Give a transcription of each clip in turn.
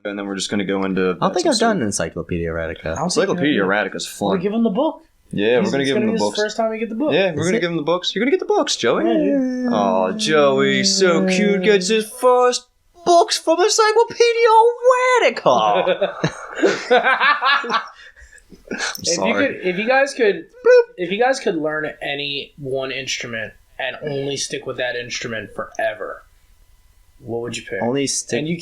And then we're just going to go into... I don't think I've done Encyclopedia Erratica. Encyclopedia Erratica is fun. We're giving him the book. Yeah, we're going to give him the books. It's the first time we get the book. Yeah, we're going to give him the books. You're going to get the books, Joey. Yeah, dude. Oh, Joey, so cute. Gets his first books from Encyclopedia Erratica. If you guys could learn any one instrument and only stick with that instrument forever, what would you pick? Only stick. And you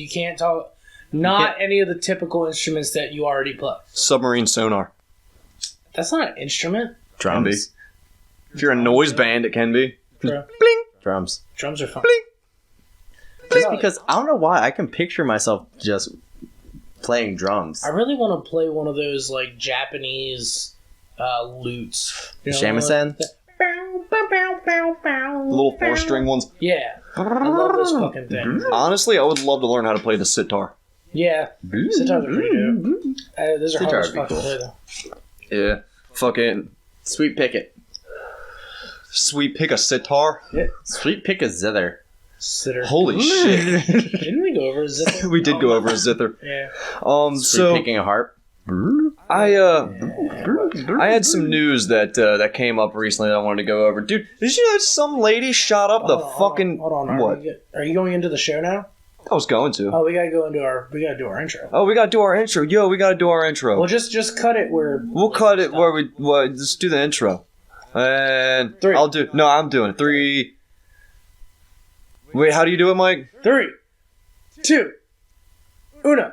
can't talk. Not any of the typical instruments that you already play. Submarine sonar. That's not an instrument. Drums. If you're a noise band, it can be. Bling. Drums. Drums are fun. Bling. Just because I don't know why I can picture myself just playing drums. I really want to play one of those like Japanese lutes. Shamisen? Little 4-string ones. Yeah. I love those fucking things. Honestly, I would love to learn how to play the sitar. Yeah. Sitars are pretty dope. Those are hard as Sitars fuck to would play be though. Yeah. Fucking Sweet picket. sweet pick a sitar. Yeah. Sweet pick a zither. Sitter. Holy shit. Didn't we go over a zither? We did go over a zither. Yeah. Sweet So picking a harp. I had some news that came up recently that I wanted to go over. Dude, did you know some lady shot up the fucking... Hold on. What? Are you going into the show now? I was going to. Oh, we gotta do our intro. Oh, we gotta do our intro. Yo, we gotta do our intro. Well, just cut it where... We'll cut it where we... Well, just do the intro. And... 3. I'm doing it. 3... Wait, how do you do it, Mike? 3, 2, 1.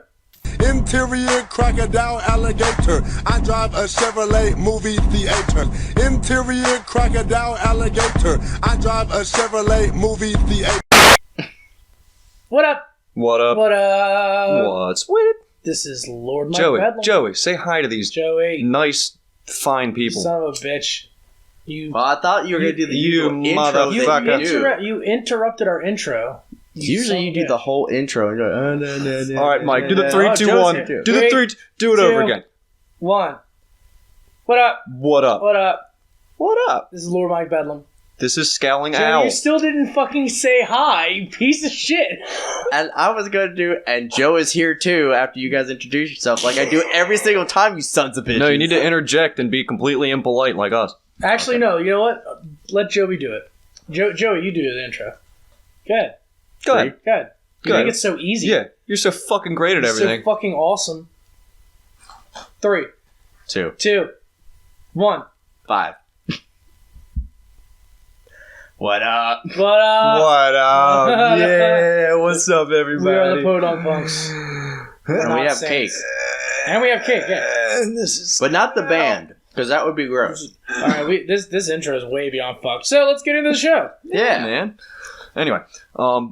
Interior crocodile alligator. I drive a Chevrolet movie theater. Interior crocodile alligator. I drive a Chevrolet movie theater. What up? What up? What up? What's with it? This is Lord MikeBedlam. Joey, say hi to these Joey. nice, fine people. Son of a bitch. Well, I thought you were going to do the usual intro motherfucker. You interrupted our intro. Usually you do the whole intro. And you're like, All right, Mike, do the 3, 2, 1. Joe's Do the 3, do it over again. 1. What up? What up? What up? What up? This is Lord MikeBedlam. This is ScowlingAl. Joe, you still didn't fucking say hi, you piece of shit. And I was going to do, and Joe is here too after you guys introduce yourself, like I do every single time, you sons of bitches. No, you need to interject and be completely impolite like us. Actually, no. You know what? Let Joey do it. Joey, you do the intro. Go ahead. Go ahead. Go ahead. You Go make ahead. it so easy. Yeah, you're so fucking great at It's everything. so fucking awesome. 3, 2, 1. 5. What up? What up? What up? Yeah, what's up, everybody? We are the Podunk Punks. And we have cake. And we have cake, yeah. This is But not the band, because that would be gross. Alright, this intro is way beyond fucked. So let's get into the show. yeah, man. Anyway,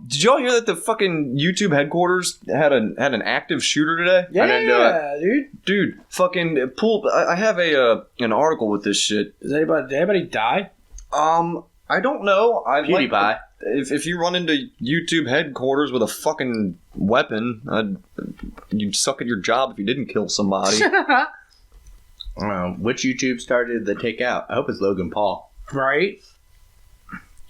did y'all hear that the fucking YouTube headquarters had an active shooter today? Yeah, I didn't know it. Dude, fucking pull. I have an article with this shit. Did anybody die? I don't know. PewDiePie. If you run into YouTube headquarters with a fucking weapon, you'd suck at your job if you didn't kill somebody. Which YouTube star did they take out? I hope it's Logan Paul. Right?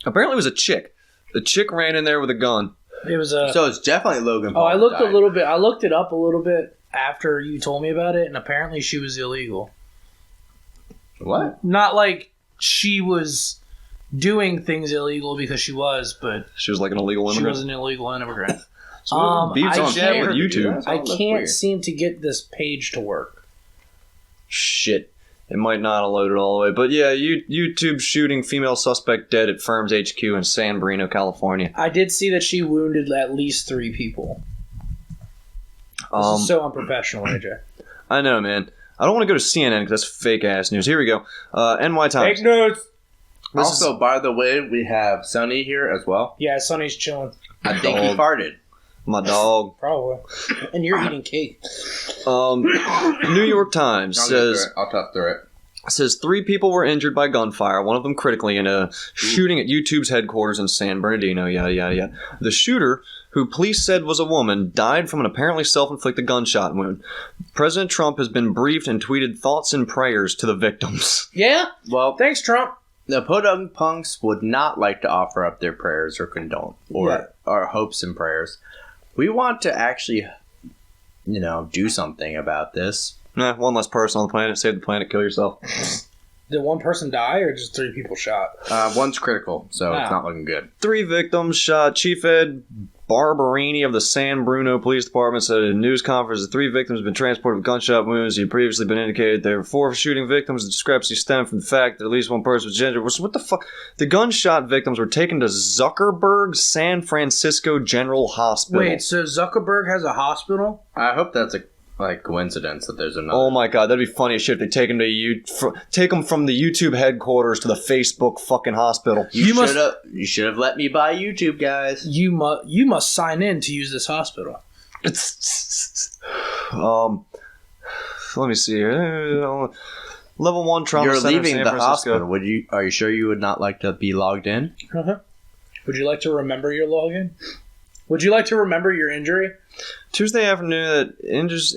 Apparently it was a chick. The chick ran in there with a gun. It was a... So it's definitely Logan Paul. I looked that a little bit. I looked it up a little bit after you told me about it, and apparently she was illegal. What? Not like she was doing things illegal because she was, but She was like an illegal she immigrant. was an illegal immigrant. Beef's I on chat can't- with YouTube. I That looks can't weird. seem to get this page to work. Shit. It might not have loaded all the way. But yeah, YouTube shooting female suspect dead at firm's HQ in San Bruno, California. I did see that she wounded at least 3 people. This is so unprofessional, AJ. I know, man. I don't want to go to CNN because that's fake-ass news. Here we go. NY Times. Take notes! Also, by the way, we have Sonny here as well. Yeah, Sonny's chilling. I think he farted. My dog. Probably. And you're eating cake. New York Times I'll tough through it. says 3 people were injured by gunfire, one of them critically, in a shooting at YouTube's headquarters in San Bernardino, yada, yada, yada. The shooter, who police said was a woman, died from an apparently self-inflicted gunshot wound. President Trump has been briefed and tweeted thoughts and prayers to the victims. Yeah? Well, Thanks, Trump. the Podunk Punks would not like to offer up their prayers or condone or hopes and prayers. we want to actually, do something about this. Nah, one less person on the planet. Save the planet. Kill yourself. Did one person die or just 3 people shot? One's critical, so it's not looking good. 3 victims shot. Chief Ed Barberini of the San Bruno Police Department said at a news conference that 3 victims have been transported with gunshot wounds. He had previously been indicated there were 4 shooting victims. The discrepancy stemmed from the fact that at least one person was injured. What the fuck? The gunshot victims were taken to Zuckerberg San Francisco General Hospital. Wait, so Zuckerberg has a hospital? I hope that's a coincidence that there's another. Oh my god, that'd be funny as shit if they take him from the YouTube headquarters to the Facebook fucking hospital. You should have let me buy YouTube, guys. You must sign in to use this hospital. Let me see here. Level 1 trauma You're center, leaving San the Francisco. hospital. Are you sure you would not like to be logged in? Would you like to remember your login? Would you like to remember your injury? Tuesday afternoon, that injuries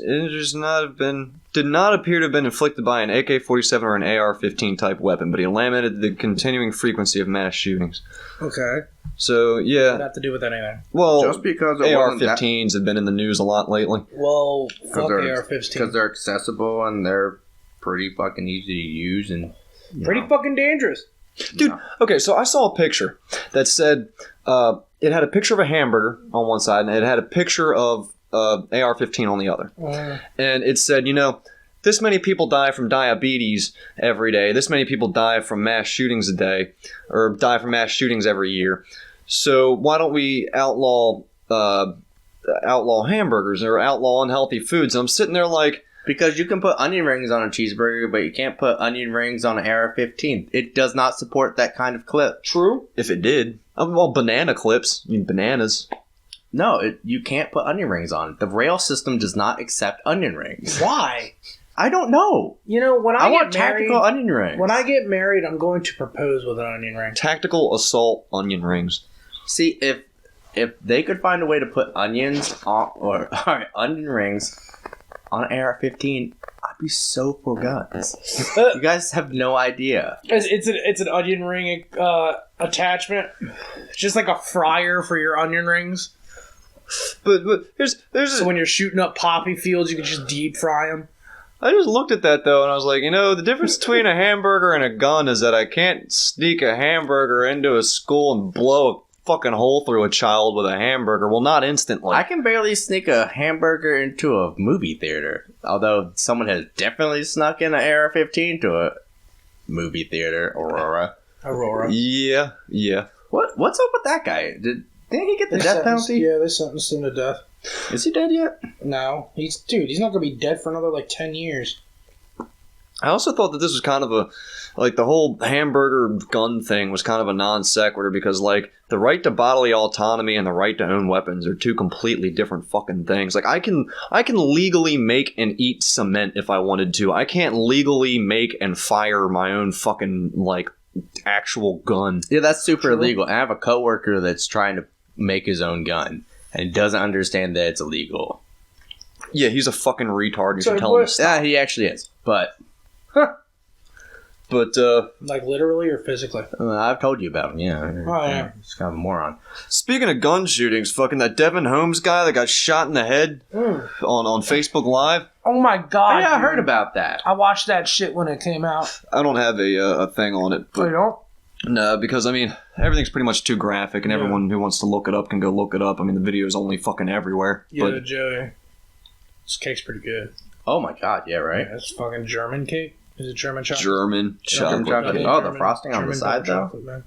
did not appear to have been inflicted by an AK-47 or an AR-15 type weapon, but he lamented the continuing frequency of mass shootings. Okay. So yeah, What have to do with anything? well, Just because it AR-15s have been in the news a lot lately. Well, fuck they're- AR-15. because they're accessible and they're pretty fucking easy to use and Pretty fucking dangerous. Dude, okay, so I saw a picture that said it had a picture of a hamburger on one side and it had a picture of AR-15 on the other. And it said, this many people die from diabetes every day. This many people die from mass shootings a day, or die from mass shootings every year. So why don't we outlaw hamburgers or outlaw unhealthy foods? And I'm sitting there like, because you can put onion rings on a cheeseburger, but you can't put onion rings on an AR-15. It does not support that kind of clip. true, if it did. Well, banana clips, bananas. No, you can't put onion rings on. The rail system does not accept onion rings. Why? I don't know. When I I want get married, tactical onion rings. when I get married, I'm going to propose with an onion ring. Tactical assault onion rings. See, if they could find a way to put onions on, onion rings on an AR-15, I'd be so for guns. You guys have no idea. It's an onion ring attachment. It's just like a fryer for your onion rings. But there's So when you're shooting up poppy fields, you can just deep fry them. I just looked at that though and I was like, the difference between a hamburger and a gun is that I can't sneak a hamburger into a school and blow a fucking hole through a child with a hamburger. Well, not instantly. I can barely sneak a hamburger into a movie theater. Although someone has definitely snuck in an AR-15 to a movie theater, Aurora. Yeah. What's up with that guy? Didn't he get the death penalty? Yeah, they sentenced him to death. Is he dead yet? No, he's not gonna be dead for another 10 years. I also thought that this was kind of the whole hamburger gun thing was kind of a non sequitur because the right to bodily autonomy and the right to own weapons are 2 completely different fucking things. I can legally make and eat cement if I wanted to. I can't legally make and fire my own fucking actual gun. Yeah, that's super illegal. I have a coworker that's trying to make his own gun and doesn't understand that it's illegal. Yeah, he's a fucking retard. You should tell him to stop. Yeah, he actually is. But Literally or physically? I've told you about him. Yeah. Oh, yeah. He's kind of a moron. Speaking of gun shootings, fucking that Devin Holmes guy that got shot in the head on Facebook Live. Oh my god! Yeah, I dude. heard about that. I watched that shit when it came out. I don't have a thing on it. Oh, you don't? No, because everything's pretty much too graphic, and everyone who wants to look it up can go look it up. The video is only fucking everywhere. Yeah, But Joey. This cake's pretty good. Oh my god, yeah, right? Yeah, it's fucking German cake. Is it German chocolate? German chocolate. chocolate. cake. Oh, the frosting on the side, though? chocolate, man.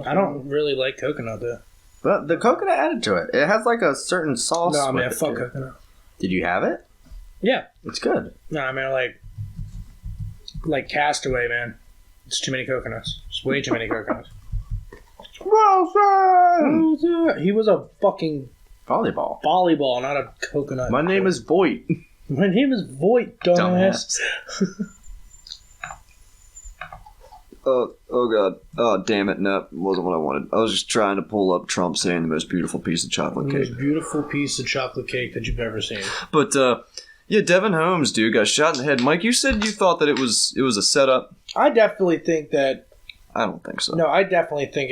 I don't really like coconut, though. But the coconut added to it. It has a certain sauce. No, with man, it, fuck too. coconut. Did you have it? Yeah. It's good. No, I mean, like Castaway, man. It's too many coconuts. It's way too many coconuts. Wilson! He was a fucking Volleyball. volleyball, not a coconut. My name is Voight. My name is Voight, dumbass. Oh god. Oh damn it. No, it wasn't what I wanted. I was just trying to pull up Trump saying the most beautiful piece of chocolate The cake. most beautiful piece of chocolate cake that you've ever seen. But yeah, Devin Holmes, dude, got shot in the head. Mike, you said you thought that it was a setup. I definitely think that I don't think so. No, I definitely think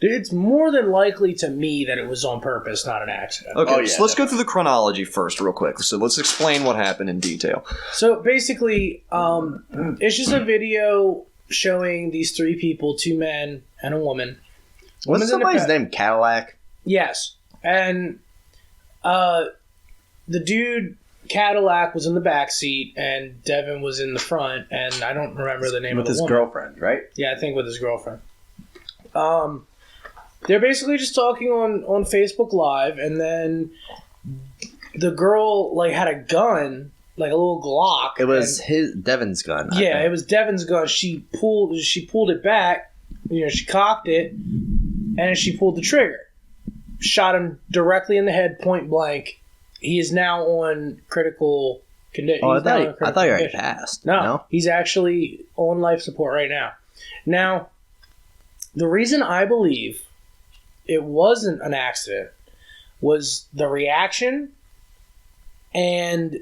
it's more than likely to me that it was on purpose, not an accident. Okay, Oh, yeah, so let's go through the chronology first real quick. So let's explain what happened in detail. So basically, it's just a video showing these three people, 2 men and a woman. Wasn't somebody's name Cadillac? Yes. And the dude, Cadillac, was in the back seat, and Devin was in the front, and I don't remember the name of the With his woman. girlfriend, right? Yeah, I think with his girlfriend. They're basically just talking on Facebook Live, and then the girl like had a gun, like a little Glock. It was Devin's gun. I Yeah, think. it was Devin's gun. She pulled it back. She cocked it, and then she pulled the trigger. Shot him directly in the head, point blank. He is now on critical condition. Oh, I thought you already passed. No, he's actually on life support right now. Now, the reason I believe it wasn't an accident was the reaction and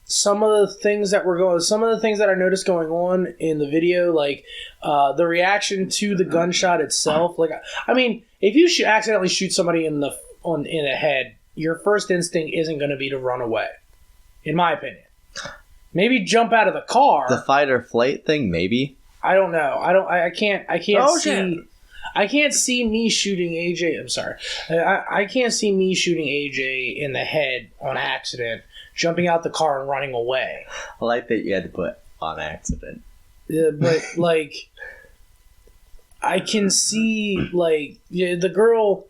some of the things that I noticed going on in the video, like the reaction to the gunshot itself. Like, I mean, if you accidentally shoot somebody in the head, your first instinct isn't going to be to run away, in my opinion. Maybe jump out of the car. The fight or flight thing, maybe. I don't know. I can't Oh, see. shit. I can't see me shooting AJ. I'm sorry. I can't see me shooting AJ in the head on accident, jumping out the car and running away. I like that you had to put on accident. But like, I can see the girl.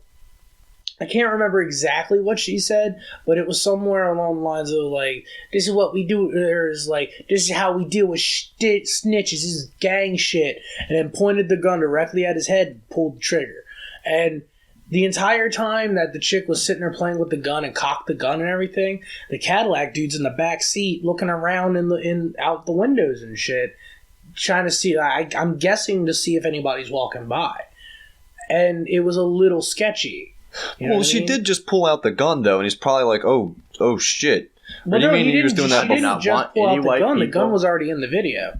I can't remember exactly what she said, but it was somewhere along the lines of like, "This is what we do," or is like, "This is how we deal with snitches. This is gang shit," and then pointed the gun directly at his head and pulled the trigger. And the entire time that the chick was sitting there playing with the gun and cocked the gun and everything, the Cadillac dude's in the back seat looking around out the windows and shit, trying to see. I'm guessing to see if anybody's walking by, and it was a little sketchy. You know Well, what I she mean? did just pull out the gun, though, and he's probably like, oh shit. Well, What do you no, mean he was doing that She didn't before? just Want pull any out the white gun. The people? gun was already in the video.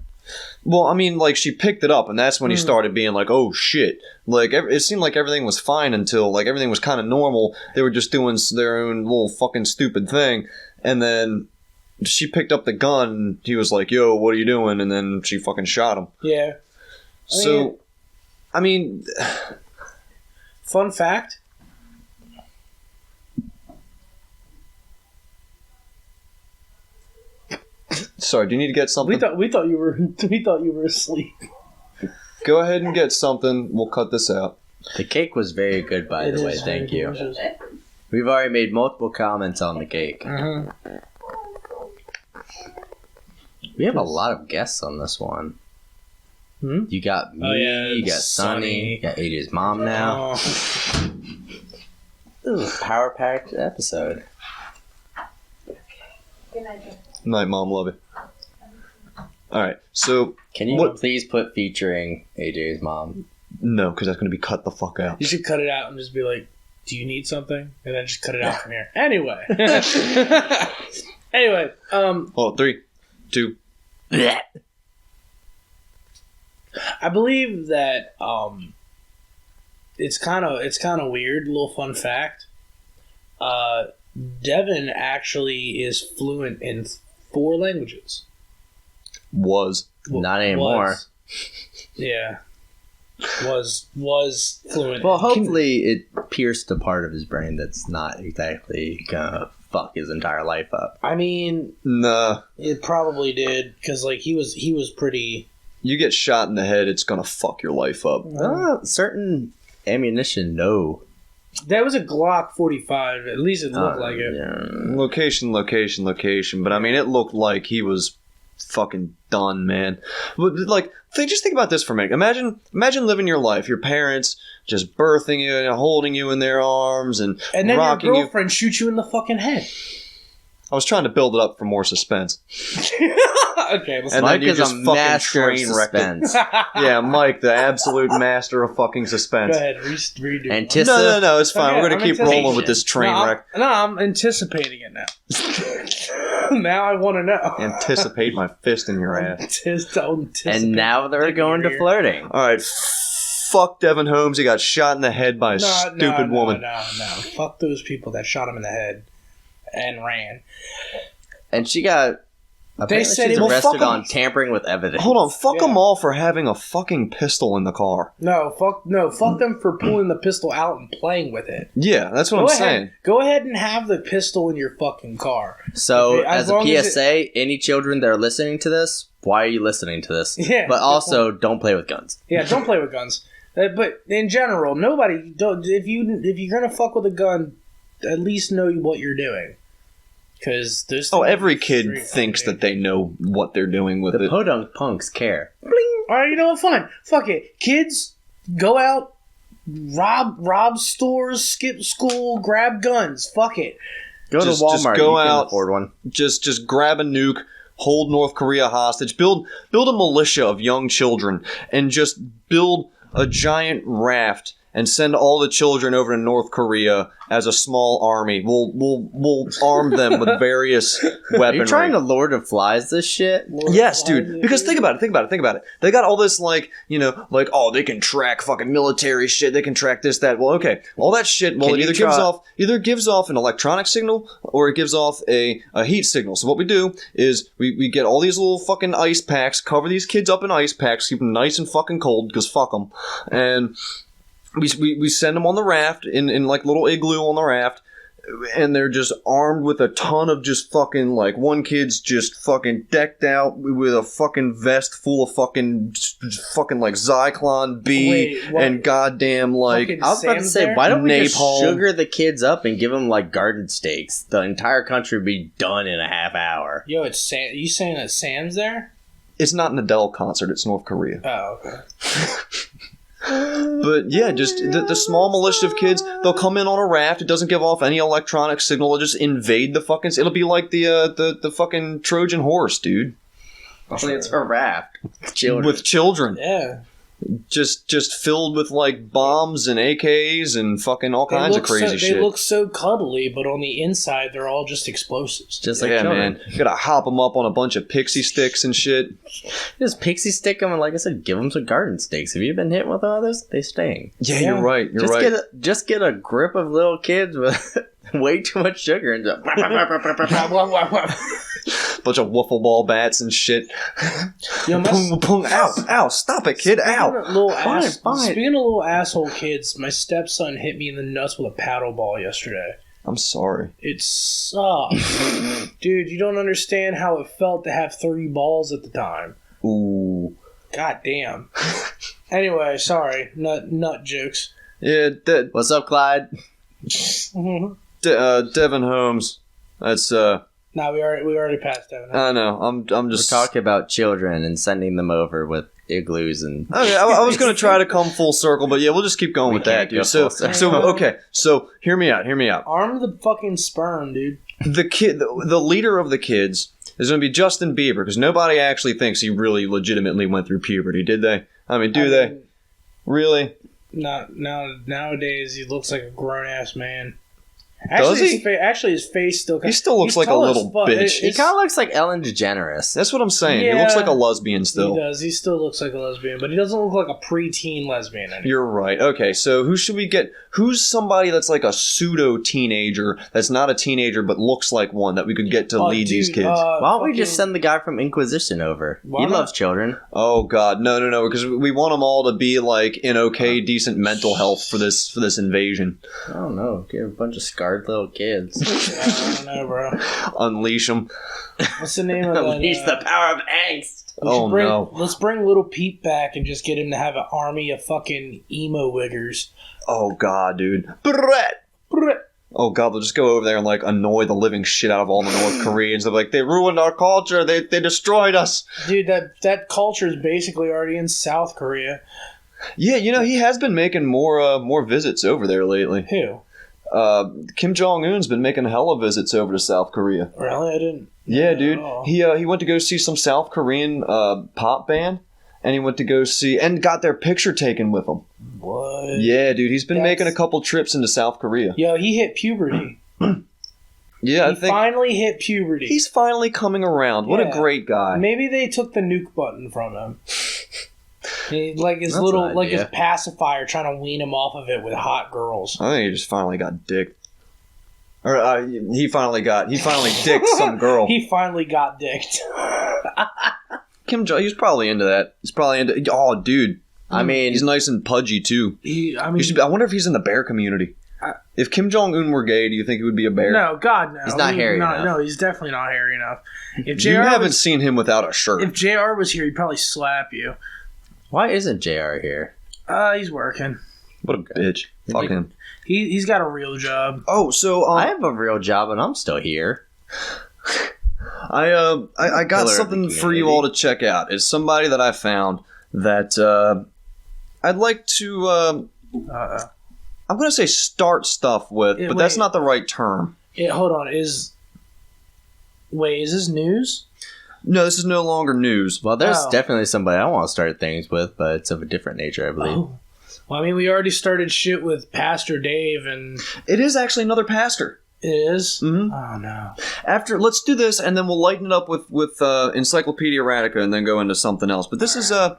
Well, I mean, like, she picked it up, and that's when he started being like, oh shit. Like, it seemed like everything was fine until, like, everything was kind of normal. They were just doing their own little fucking stupid thing. And then she picked up the gun, and he was like, yo, what are you doing? And then she fucking shot him. Yeah. So, I mean, Fun fact. sorry, do you need to get something? We thought you were asleep. Go ahead and get something. We'll cut this out. The cake was very good, by the way. is Thank very you. delicious. We've already made multiple comments on the cake. Mhm. We have a lot of guests on this one. Hmm? You got me, Oh, yeah, you got Sonny. Sonny, you got AJ's mom now. Oh. This is a power-packed episode. Good night, Joe. Night, Mom. Love you. Alright, so, Can you What- please put featuring AJ's mom? no, because that's going to be cut the fuck out. You should cut it out and just be like, "Do you need something?" And then just cut it out from here. Anyway. Anyway. Hold on, 3, 2. I believe that it's kind of weird. Little fun fact. Devin actually is fluent in 4 languages. Was. Not anymore. Was. Yeah. Was fluent. Well, hopefully it pierced a part of his brain that's not exactly gonna fuck his entire life up. I mean, Nah. it probably did because like he was pretty. You get shot in the head, it's going to fuck your life up. Certain ammunition, no. That was a Glock 45. At least it looked like it. Yeah. Location. But I mean, it looked like he was fucking done, man. But like, just think about this for a minute. Imagine living your life. Your parents just birthing you and holding you in their arms and And then rocking your you. girlfriend shoots you in the fucking head. I was trying to build it up for more suspense. Okay, let's And Mike then you is just a fucking master of train wrecked it. suspense. Yeah, Mike, the absolute master of fucking go suspense. ahead, redo. Antissa- No, it's fine. Okay, We're gonna I'm keep rolling with anticipating. this train wreck. I'm anticipating it now. Now I want to know. Anticipate my fist in your ass. And now they're going to flirting. All right, fuck Devin Holmes. He got shot in the head by a stupid woman. No. Fuck those people that shot him in the head and ran. And she got... They said she's it was arrested on tampering with evidence. Hold on, fuck them all for having a fucking pistol in the car. Fuck them for pulling the pistol out and playing with it. Yeah, that's what I'm saying. Go ahead and have the pistol in your fucking car. So, as a PSA, any children that are listening to this, why are you listening to this? Yeah. But also, don't play with guns. Yeah, don't play with guns. But in general, nobody... If you're gonna fuck with a gun, at least know what you're doing. Because there's every kid thinks that they know what they're doing with it. The Podunk punks care. Bling. All right, you know what? Fine. Fuck it. Kids, go out, rob stores, skip school, grab guns. Fuck it. Go to Walmart. Just go you out, can afford one. Just grab a nuke, hold North Korea hostage, build a militia of young children, and just build a giant raft. And send all the children over to North Korea as a small army. We'll arm them with various weaponry. Are you trying to Lord of Flies this shit? Yes, dude. Because think about it. They got all this they can track fucking military shit. They can track this, that. Well, okay, all that shit. Well, it either gives off an electronic signal or it gives off a heat signal. So what we do is we get all these little fucking ice packs, cover these kids up in ice packs, keep them nice and fucking cold because fuck them, and we send them on the raft in like little igloo on the raft, and they're just armed with a ton of just fucking like one kid's just fucking decked out with a fucking vest full of fucking like Zyklon B and goddamn like I was about to say, why don't we napalm. Just sugar the kids up and give them like garden steaks? The entire country would be done in a half hour. Yo, it's Sam. You saying that Sam's there? It's not an Adele concert. It's North Korea. Oh, okay. But yeah, just the small militia of kids, they'll come in on a raft. It doesn't give off any electronic signal. They'll just invade the fucking... It'll be like the fucking Trojan horse, dude. Only it's a raft. With children. Yeah. Just filled with like bombs and AKs and fucking all kinds of crazy shit. They look so cuddly, but on the inside they're all just explosives. Just like children. Man. You gotta hop them up on a bunch of pixie sticks and shit. Just pixie stick them and, like I said, give them some garden stakes. Have you been hit with all this? They sting. Yeah, you're right. Just get a grip of little kids with way too much sugar and just... bunch of wiffle ball bats and shit. Yo, Ow, stop it, kid. Ow. Fine. Speaking of little asshole kids, my stepson hit me in the nuts with a paddle ball yesterday. I'm sorry. It sucks. Dude, you don't understand how it felt to have 3 balls at the time. Ooh. God damn. Anyway, sorry. Nut jokes. Yeah, what's up, Clyde? Devin Holmes. That's No, we already passed Devin. I know. I'm just talking about children and sending them over with igloos and. Okay, I was going to try to come full circle, but yeah, we'll just keep going with that, dude. So hear me out. Arm the fucking sperm, dude. The leader of the kids is going to be Justin Bieber because nobody actually thinks he really legitimately went through puberty, did they? I mean, they? Really? Nowadays he looks like a grown ass man. Does he? His face still... He still looks like a little bitch. He kind of looks like Ellen DeGeneres. That's what I'm saying. Yeah, he looks like a lesbian still. He does. He still looks like a lesbian, but he doesn't look like a preteen lesbian anymore. You're right. Okay, so who should we get? Who's somebody that's like a pseudo-teenager that's not a teenager but looks like one that we could get to lead these kids? Why don't we just send the guy from Inquisition over? He loves children. Oh, God. No, because we want them all to be like in okay, decent mental health for this invasion. I don't know. Get a bunch of scarred little kids. I don't know, bro. Unleash them. What's the name of that? Unleash the power of angst. No. Let's bring little Pete back and just get him to have an army of fucking emo wiggers. Oh, God, dude. Oh, God, they'll just go over there and, like, annoy the living shit out of all the North Koreans. They're like, they ruined our culture. They destroyed us. Dude, that culture is basically already in South Korea. Yeah, he has been making more visits over there lately. Who? Kim Jong-un's been making hella visits over to South Korea. Really? I didn't... Yeah, dude. He went to go see some South Korean pop band, and he went to go see... and got their picture taken with them. What? Yeah, dude. He's been making a couple trips into South Korea. Yo, he hit puberty. Yeah, I He think finally hit puberty. he's finally coming around. What a Yeah. great guy. Maybe they took the nuke button from him. He, like his That's little, an like his idea. pacifier, trying to wean him off of it with hot girls. I think he just finally got dicked. Or he finally dicked some girl. He finally got dicked. Kim Jong, he's probably into that. He's probably into. Oh, dude, I mean, he's nice and pudgy too. I I wonder if he's in the bear community. If Kim Jong Un were gay, do you think he would be a bear? no, God, no. He's not hairy enough. No, he's definitely not hairy enough. If You haven't was, seen him without a shirt. if JR was here, he'd probably slap you. why isn't JR here? He's working. What a bitch. Fuck him. He's got a real job. Oh, so I have a real job and I'm still here. I got Pillar of the something for you community. all to check out. It's somebody that I found that I'd like to. I'm going to say start stuff with, but that's wait. not the right term. Hold on. Is this news? No, this is no longer news. Well, there's Oh. definitely somebody I want to start things with, but it's of a different nature, I believe. Oh. Well, I mean, we already started shit with Pastor Dave, and It is actually another pastor. it is? Mhm. Oh, no. Let's do this, and then we'll lighten it up with Encyclopedia Erratica, and then go into something else. But this is Where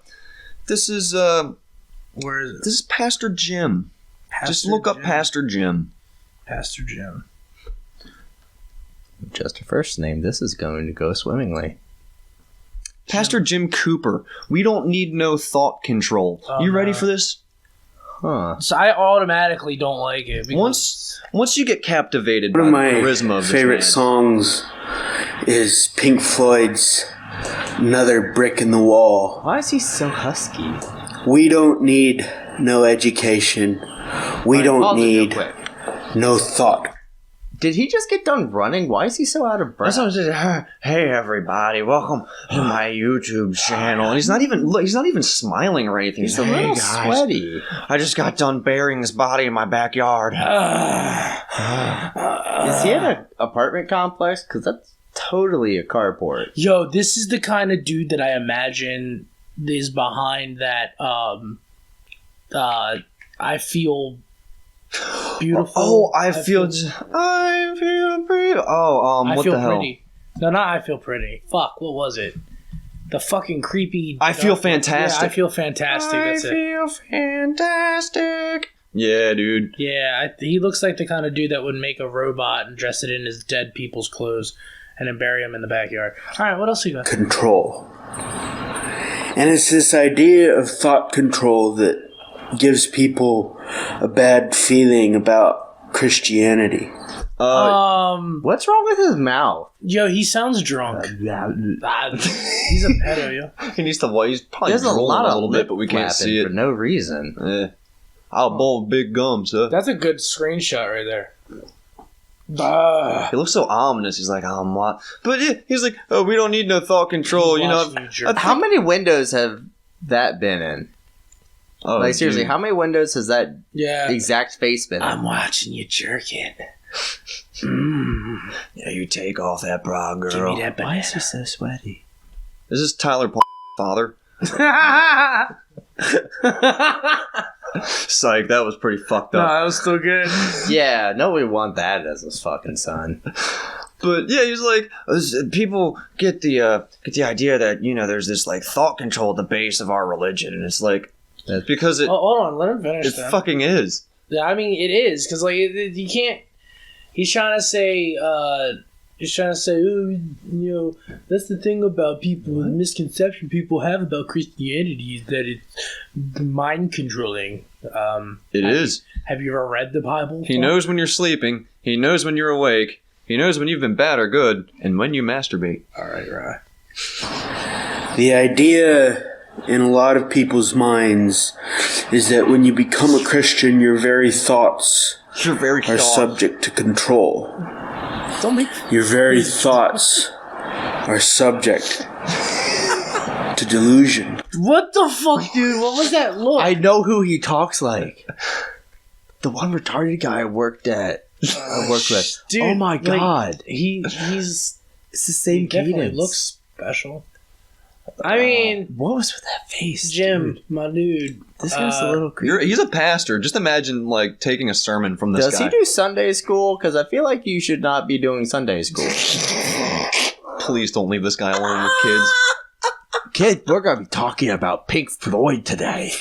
is it? this is Pastor Jim. Just Pastor look up Jim. Pastor Jim. Pastor Jim. Just a first name. This is going to go swimmingly. Pastor Jim Cooper. We don't need no thought control. Oh, You ready no. for this? Huh. So I automatically don't like it. Because Once you get captivated One by of the my charisma of this favorite man, songs is Pink Floyd's Another Brick in the Wall. Why is he so husky? We don't need no education. We don't Pause it real need quick. no thought. Did he just get done running? Why is he so out of breath? That's what I'm saying. Hey everybody, welcome to my YouTube channel. And he's not even smiling or anything. He's a like, little "Hey, guys, sweaty. I just got done burying his body in my backyard." Is he in an apartment complex? Because that's totally a carport. yo, this is the kind of dude that I imagine is behind that. I feel beautiful. Oh, I feel pretty. Oh, I what feel the hell? pretty. No, not I feel pretty. Fuck, what was it? The fucking creepy. I feel fantastic. Yeah, I feel fantastic. That's it. feel fantastic. Yeah, dude. Yeah, he looks like the kind of dude that would make a robot and dress it in his dead people's clothes and then bury him in the backyard. All right, what else you got? Control. And it's this idea of thought control that gives people a bad feeling about Christianity. What's wrong with his mouth? Yo, he sounds drunk. He's a pedo, yo. He needs to. He's probably There's a drooling lot of a little bit, lip but we can't flapping see for it. no reason. I'll bowl big gums, huh? That's a good screenshot right there. He looks so ominous. He's like, what? But yeah, he's like, oh, we don't need no thought control. He's You know, watching you jerk. How many windows have that been in? oh, Like, seriously, dude. how many windows has that Yeah. exact face been in? I'm watching you jerking. Yeah, you take off that bra, girl. Give me that banana. Why is he so sweaty? This is Tyler father. Psych, that was pretty fucked No, up. that was still good. Yeah, nobody want that as his fucking son. But yeah, he's like, people get the idea that, you know, there's this like thought control at the base of our religion, and it's like, because it Oh, hold on, let him finish. it then. fucking is. Yeah, I mean, it is because like you can't. He's trying to say. Oh, you know, that's the thing about people. The misconception people have about Christianity is that it's mind controlling. It is. Have you ever read the Bible? He knows when you're sleeping. He knows when you're awake. He knows when you've been bad or good, and when you masturbate. All right. The idea in a lot of people's minds is that when you become a Christian, your very thoughts You're very are subject to control. Don't make. Your very thoughts are subject to delusion. What the fuck, dude? What was that look? I know who he talks like. The one retarded guy I worked with. Dude, Oh my like, god. he's It's the same definitely cadence. looks special. I mean, what was with that face, Jim, dude? my dude. This guy's a little creepy. He's a pastor. Just imagine like taking a sermon from this Does guy. he do Sunday school? Because I feel like you should not be doing Sunday school. Please don't leave this guy alone with kids. Kid, we're going to be talking about Pink Floyd today.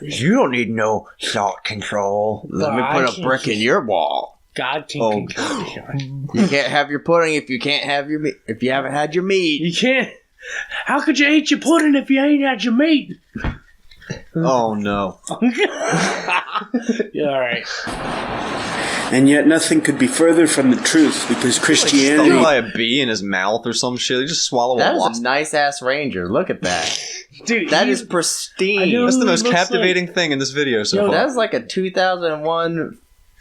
You don't need no thought control. Let me put a brick in your wall. God can control you. You can't have your pudding if you can't have your meat. If you haven't had your meat. You can't. How could you eat your pudding if you ain't had your meat? Oh no. Yeah, all right. And yet nothing could be further from the truth because Christianity... Stung by a bee in his mouth or some shit. He just swallow That a is wasp. a nice ass Ranger. Look at that. Dude, That is pristine. I know. That's the most Looks captivating thing in this video so far. That's like a 2001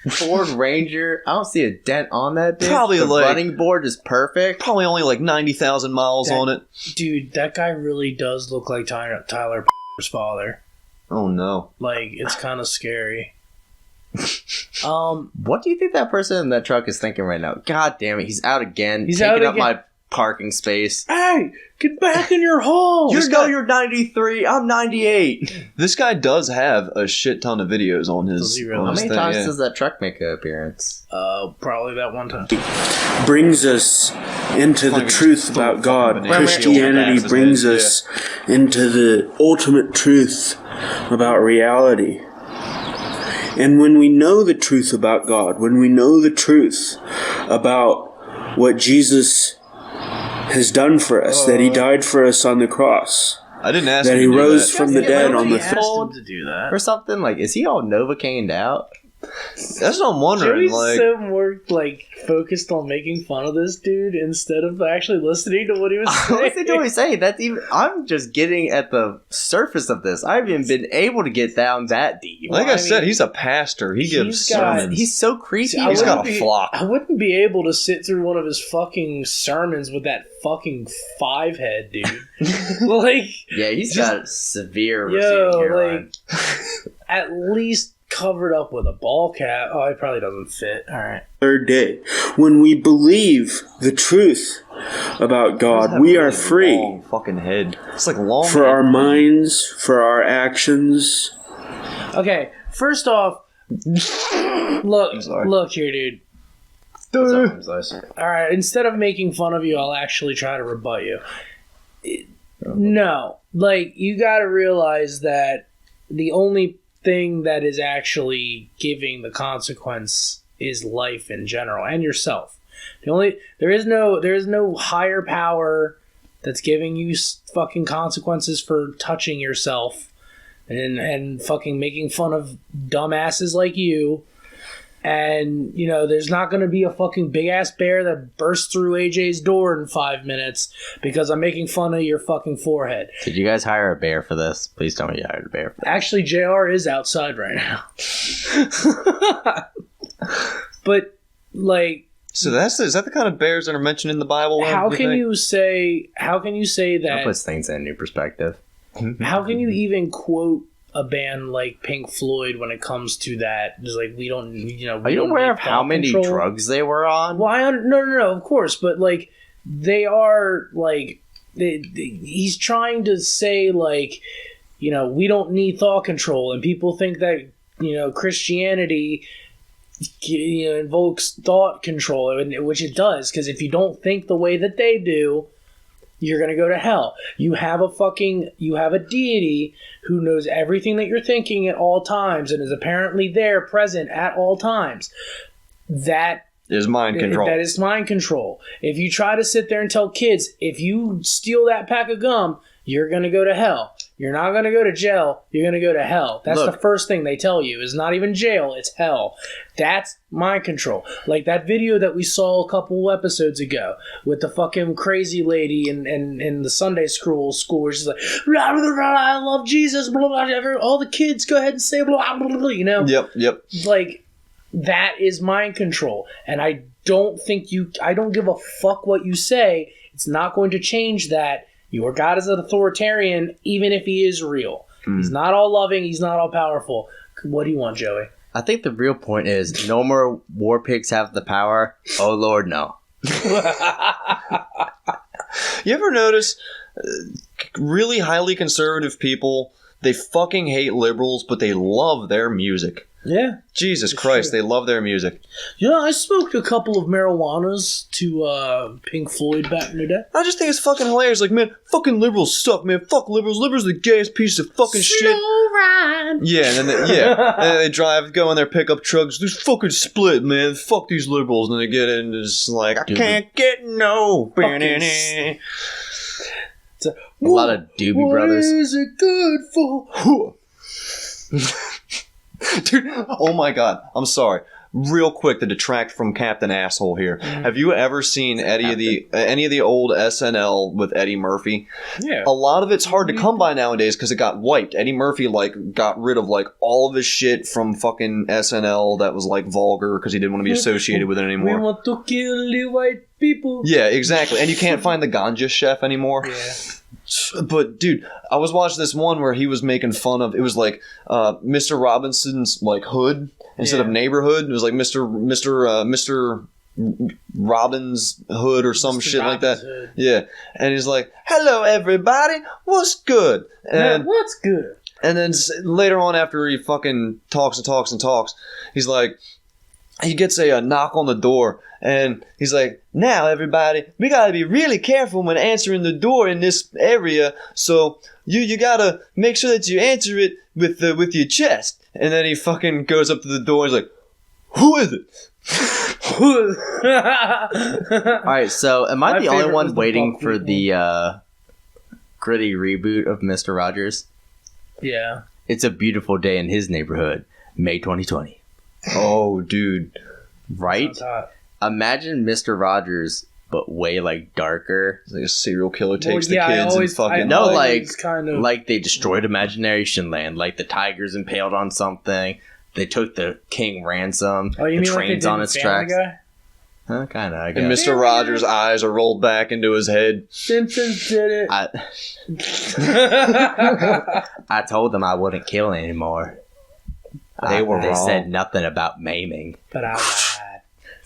Ford Ranger. I don't see a dent on that bitch. Probably the like- running board is perfect. Probably only like 90,000 miles on it. Dude, that guy really does look like Tyler father. Oh no. Like, it's kind of scary. What do you think that person in that truck is thinking right now? God damn it, he's out again. He's taking out up again. my parking space. Hey, get back in your hole! You're 93. I'm 98. This guy does have a shit ton of videos on his. Does he really? on How his many thing, times yeah. does that truck make an appearance? Probably that one time. brings us into the Like truth a about fucking God. banana Christianity peel brings back us into the ultimate truth about reality. And when we know the truth about God, when we know the truth about what Jesus has done for us, that he died for us on the cross, I didn't ask that him he to do rose that. from the dead on the Nobody asked him to do that. Or something? Like, is he all Novocained out? That's what I'm wondering. Joey's Like, so more like focused on making fun of this dude instead of actually listening to what he was saying. What's he doing saying? That's even. I'm just getting at the surface of this. I haven't even been able to get down that deep. like Well, I I said, mean, he's a pastor. He gives he's got- sermons. He's so creepy. I He's got wouldn't a flock. I wouldn't be able to sit through one of his fucking sermons with that fucking 5-head, dude. Like, Yeah, he's got severe yo, receding hairline. like, at least covered up with a ball cap. Oh, it probably doesn't fit. All right. third day. When we believe the truth about God, we are free Long fucking head. It's like long. for our minds, for our actions. Okay, first off, look here, dude. All right, instead of making fun of you, I'll actually try to rebut you. No, like, you got to realize that the only thing that is actually giving the consequence is life in general and yourself. There is no higher power that's giving you fucking consequences for touching yourself and fucking making fun of dumbasses like you. And, you know, there's not going to be a fucking big-ass bear that bursts through AJ's door in 5 minutes because I'm making fun of your fucking forehead. Did you guys hire a bear for this? Please tell me you hired a bear for this. Actually, JR is outside right now. But, like, So is that the kind of bears that are mentioned in the Bible? how can think? you say That that? puts things in a new perspective. How can you even quote a band like Pink Floyd when it comes to that? It's like, we don't, you know. Are you aware of how many drugs they were on? Well, no, of course, but like, they are like, he's trying to say, like, you know, we don't need thought control, and people think that, you know, Christianity, you know, invokes thought control, which it does, because if you don't think the way that they do, you're going to go to hell. You have a deity who knows everything that you're thinking at all times and is apparently there, present at all times. That Is mind control. That is mind control. If you try to sit there and tell kids, if you steal that pack of gum, you're going to go to hell. You're not going to go to jail. You're going to go to hell. That's the first thing they tell you. It's not even jail. It's hell. That's mind control. Like that video that we saw a couple episodes ago with the fucking crazy lady in the Sunday school where she's like, blah, blah, blah, I love Jesus, blah, blah, blah, all the kids go ahead and say blah, blah, blah, you know? Yep. Like, that is mind control. And I don't give a fuck what you say. It's not going to change that. Your God is an authoritarian, even if he is real. He's not all loving. He's not all powerful. What do you want, Joey? I think the real point is no more war pigs have the power. Oh, Lord, no. You ever notice really highly conservative people, they fucking hate liberals, but they love their music. Yeah. Jesus Christ, they love their music. Yeah, I smoked a couple of marijuanas to Pink Floyd back in the day. I just think it's fucking hilarious. Like, man, fucking liberals suck, man. Fuck liberals. Liberals are the gayest pieces of fucking shit. Ride. Yeah, and then they go in their pickup trucks. This fucking split, man. Fuck these liberals. And then they get in and it's like, I can't get no. It's a lot of Doobie Brothers. What is it good for? Dude, oh my god. I'm sorry. Real quick to detract from Captain Asshole here. Have you ever seen any of the old SNL with Eddie Murphy? Yeah. A lot of it's hard to come by nowadays because it got wiped. Eddie Murphy got rid of all of his shit from fucking SNL that was vulgar because he didn't want to be associated with it anymore. We want to kill the white people. Yeah, exactly. And you can't find the ganja chef anymore. Yeah. But dude, I was watching this one where he was making fun of, it was Mr. Robinson's hood instead of neighborhood. It was Mr. Robbins hood or some shit like that. Hood. Yeah. And he's like, "Hello everybody, what's good?" And what's good? And then later on, after he fucking talks and talks and talks, he's like, he gets a knock on the door, and he's like, "Now everybody, we gotta be really careful when answering the door in this area, so you gotta make sure that you answer it with your chest." And then he fucking goes up to the door and he's like, "Who is it?" Alright, so am I My the only favorite was one the waiting Buck for people. the gritty reboot of Mr. Rogers? Yeah. It's a beautiful day in his neighborhood, May 2020. Oh, dude. Right? Sounds hot. Imagine Mr. Rogers, but way darker. It's like a serial killer takes Well, yeah, the I kids always- and fucking... No, always like kind of like they destroyed Imagination Land, like the tiger's impaled on something. They took the king ransom. Oh, you the mean like they train's did on in its Family tracks. Guy? Huh, kind of, I And guess. Mr. Rogers' eyes are rolled back into his head. Simpsons did it. I told them I wouldn't kill anymore. They were They wrong. said nothing about maiming. But I lied.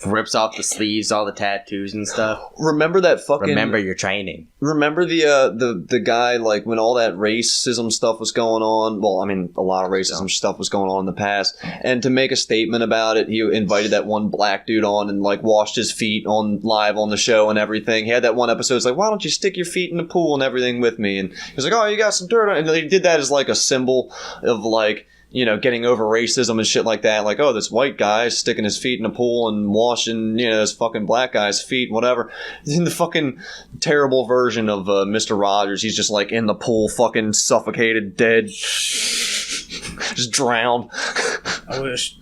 Rips off the sleeves, all the tattoos and stuff. Remember that fucking... Remember your training. Remember the guy, when all that racism stuff was going on? Well, I mean, a lot of racism stuff was going on in the past. And to make a statement about it, he invited that one black dude on and, washed his feet live on the show and everything. He had that one episode, it's like, "Why don't you stick your feet in the pool and everything with me?" And he was like, "Oh, you got some dirt on it." And they did that as, a symbol of, getting over racism and shit like that. Like, oh, this white guy is sticking his feet in a pool and washing, this fucking black guy's feet, whatever. In the fucking terrible version of Mr. Rogers, he's just, in the pool, fucking suffocated, dead. Just drowned. I wish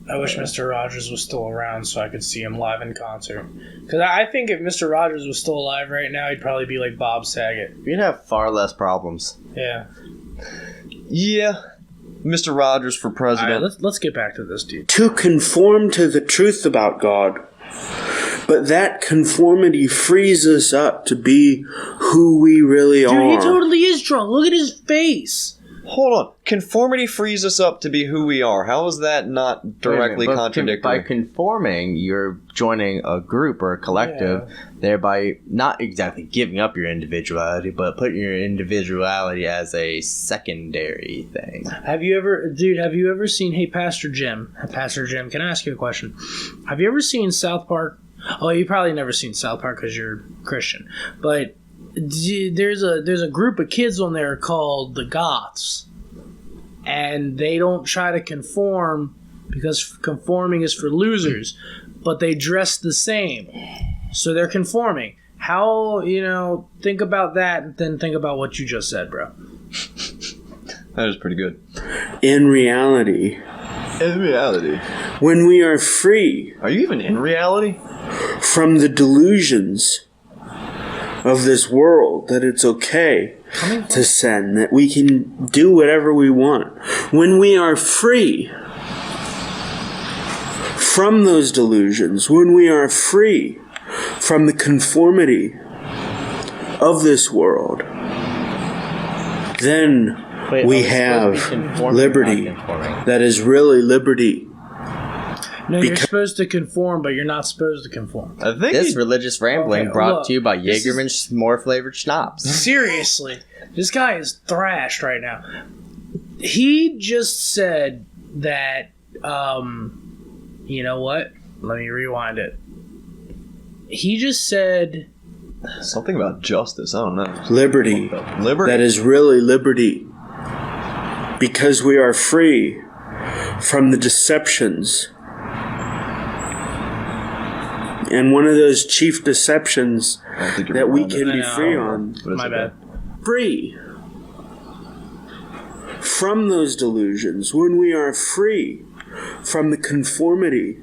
Mr. Rogers was still around so I could see him live in concert. Because I think if Mr. Rogers was still alive right now, he'd probably be like Bob Saget. You'd have far less problems. Yeah. Yeah. Mr. Rogers for All president. right, let's get back to this, dude. To conform to the truth about God. But that conformity frees us up to be who we really are. Dude, he totally is drunk. Look at his face. Hold on. Conformity frees us up to be who we are. How is that not directly But contradictory? by conforming, you're joining a group or a collective, thereby not exactly giving up your individuality, but putting your individuality as a secondary thing. Have you ever seen, hey, Pastor Jim, can I ask you a question? Have you ever seen South Park? Oh, you probably never seen South Park because you're Christian. But there's a group of kids on there called the Goths. And they don't try to conform because conforming is for losers. But they dress the same. So they're conforming. How, think about that and then think about what you just said, bro. That is pretty good. In reality, when we are free Are you even in reality? from the delusions of this world, that it's okay to sin, that we can do whatever we want. When we are free from those delusions, when we are free from the conformity of this world, then we have liberty. That is really liberty. No, you're supposed to conform, but you're not supposed to conform. I think This religious rambling brought to you by Jaegerman's more flavored schnapps. Seriously, this guy is thrashed right now. He just said that, you know what? Let me rewind it. He just said something about justice. I don't know. Liberty. Liberty. That is really liberty. Because we are free from the deceptions. And one of those chief deceptions that we can be free on. My bad. Free from those delusions, when we are free from the conformity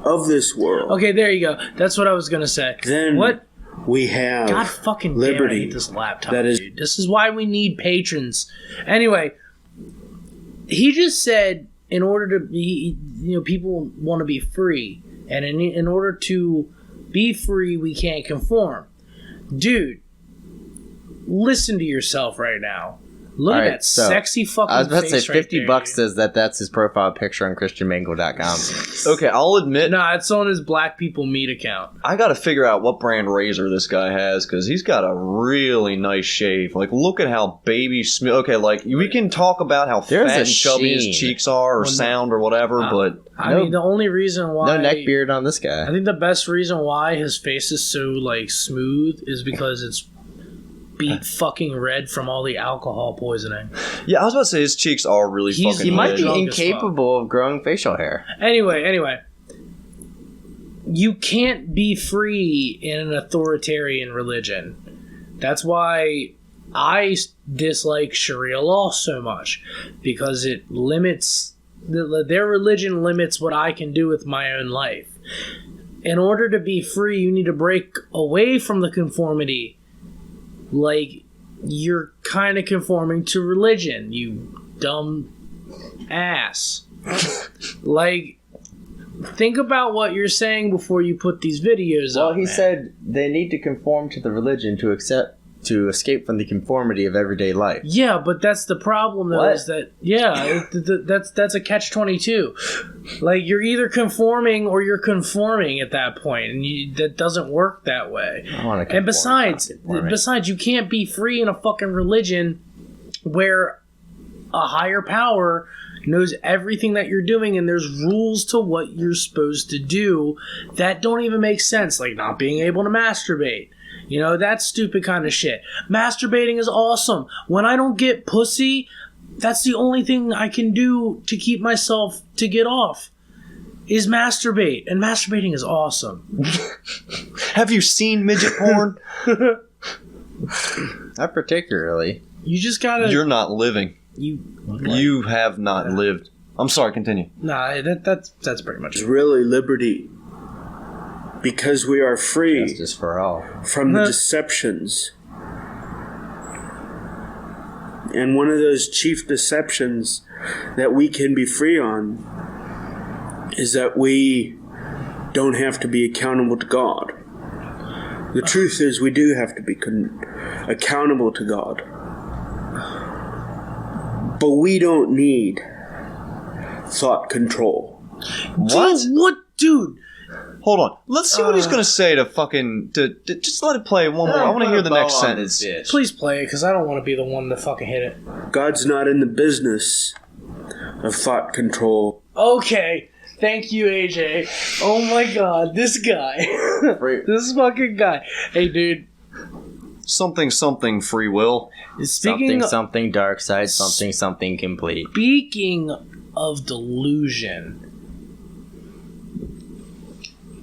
of this world. Okay, there you go. That's what I was gonna say. Then what? We have God fucking liberty. damn, I hate this laptop. That is, dude. This is why we need patrons. Anyway, he just said in order to be, people want to be free, and in order to be free, we can't conform. Dude, listen to yourself right now. Look at that sexy fucking face. I was about to say right $50 there, says that's his profile picture on ChristianMangle.com. Okay, I'll admit. Nah, it's on his Black People Meet account. I got to figure out what brand razor this guy has because he's got a really nice shave. Like, look at how baby smooth. Okay, like we can talk about how fat and chubby his cheeks are, or sound, or whatever. But I mean, the only reason why no neck beard on this guy. I think the best reason why his face is so like smooth is because it's beat fucking red from all the alcohol poisoning. Yeah, I was about to say his cheeks are really fucking He might red. be incapable of growing facial hair. Anyway. You can't be free in an authoritarian religion. That's why I dislike Sharia law so much. Because it limits... Their religion limits what I can do with my own life. In order to be free, you need to break away from the conformity. Like, you're kind of conforming to religion, you dumb ass. Like, think about what you're saying before you put these videos up. Well, he said they need to conform to the religion to escape from the conformity of everyday life. Yeah, but that's the problem, though, is that, that's a catch-22. Like, you're either conforming or you're conforming at that point, and that doesn't work that way. And besides, you can't be free in a fucking religion where a higher power knows everything that you're doing, and there's rules to what you're supposed to do that don't even make sense, like not being able to masturbate. That stupid kind of shit. Masturbating is awesome. When I don't get pussy, that's the only thing I can do to keep myself to get off, is masturbate. And masturbating is awesome. Have you seen midget porn? Not particularly. You just gotta... You're not living. You have not lived. I'm sorry, continue. Nah, that's pretty much it. It's really liberty. Because we are free Justice for all. from the deceptions. And one of those chief deceptions that we can be free on is that we don't have to be accountable to God. The truth is we do have to be accountable to God. But we don't need thought control. What? Dude? Hold on. Let's see what he's going to say to fucking... just let it play one more. I want to hear the next sentence. Please play it, because I don't want to be the one to fucking hit it. God's not in the business of thought control. Okay. Thank you, AJ. Oh my god, this guy. This fucking guy. Hey, dude. Something free will. Something dark side, something complete. Speaking of delusion...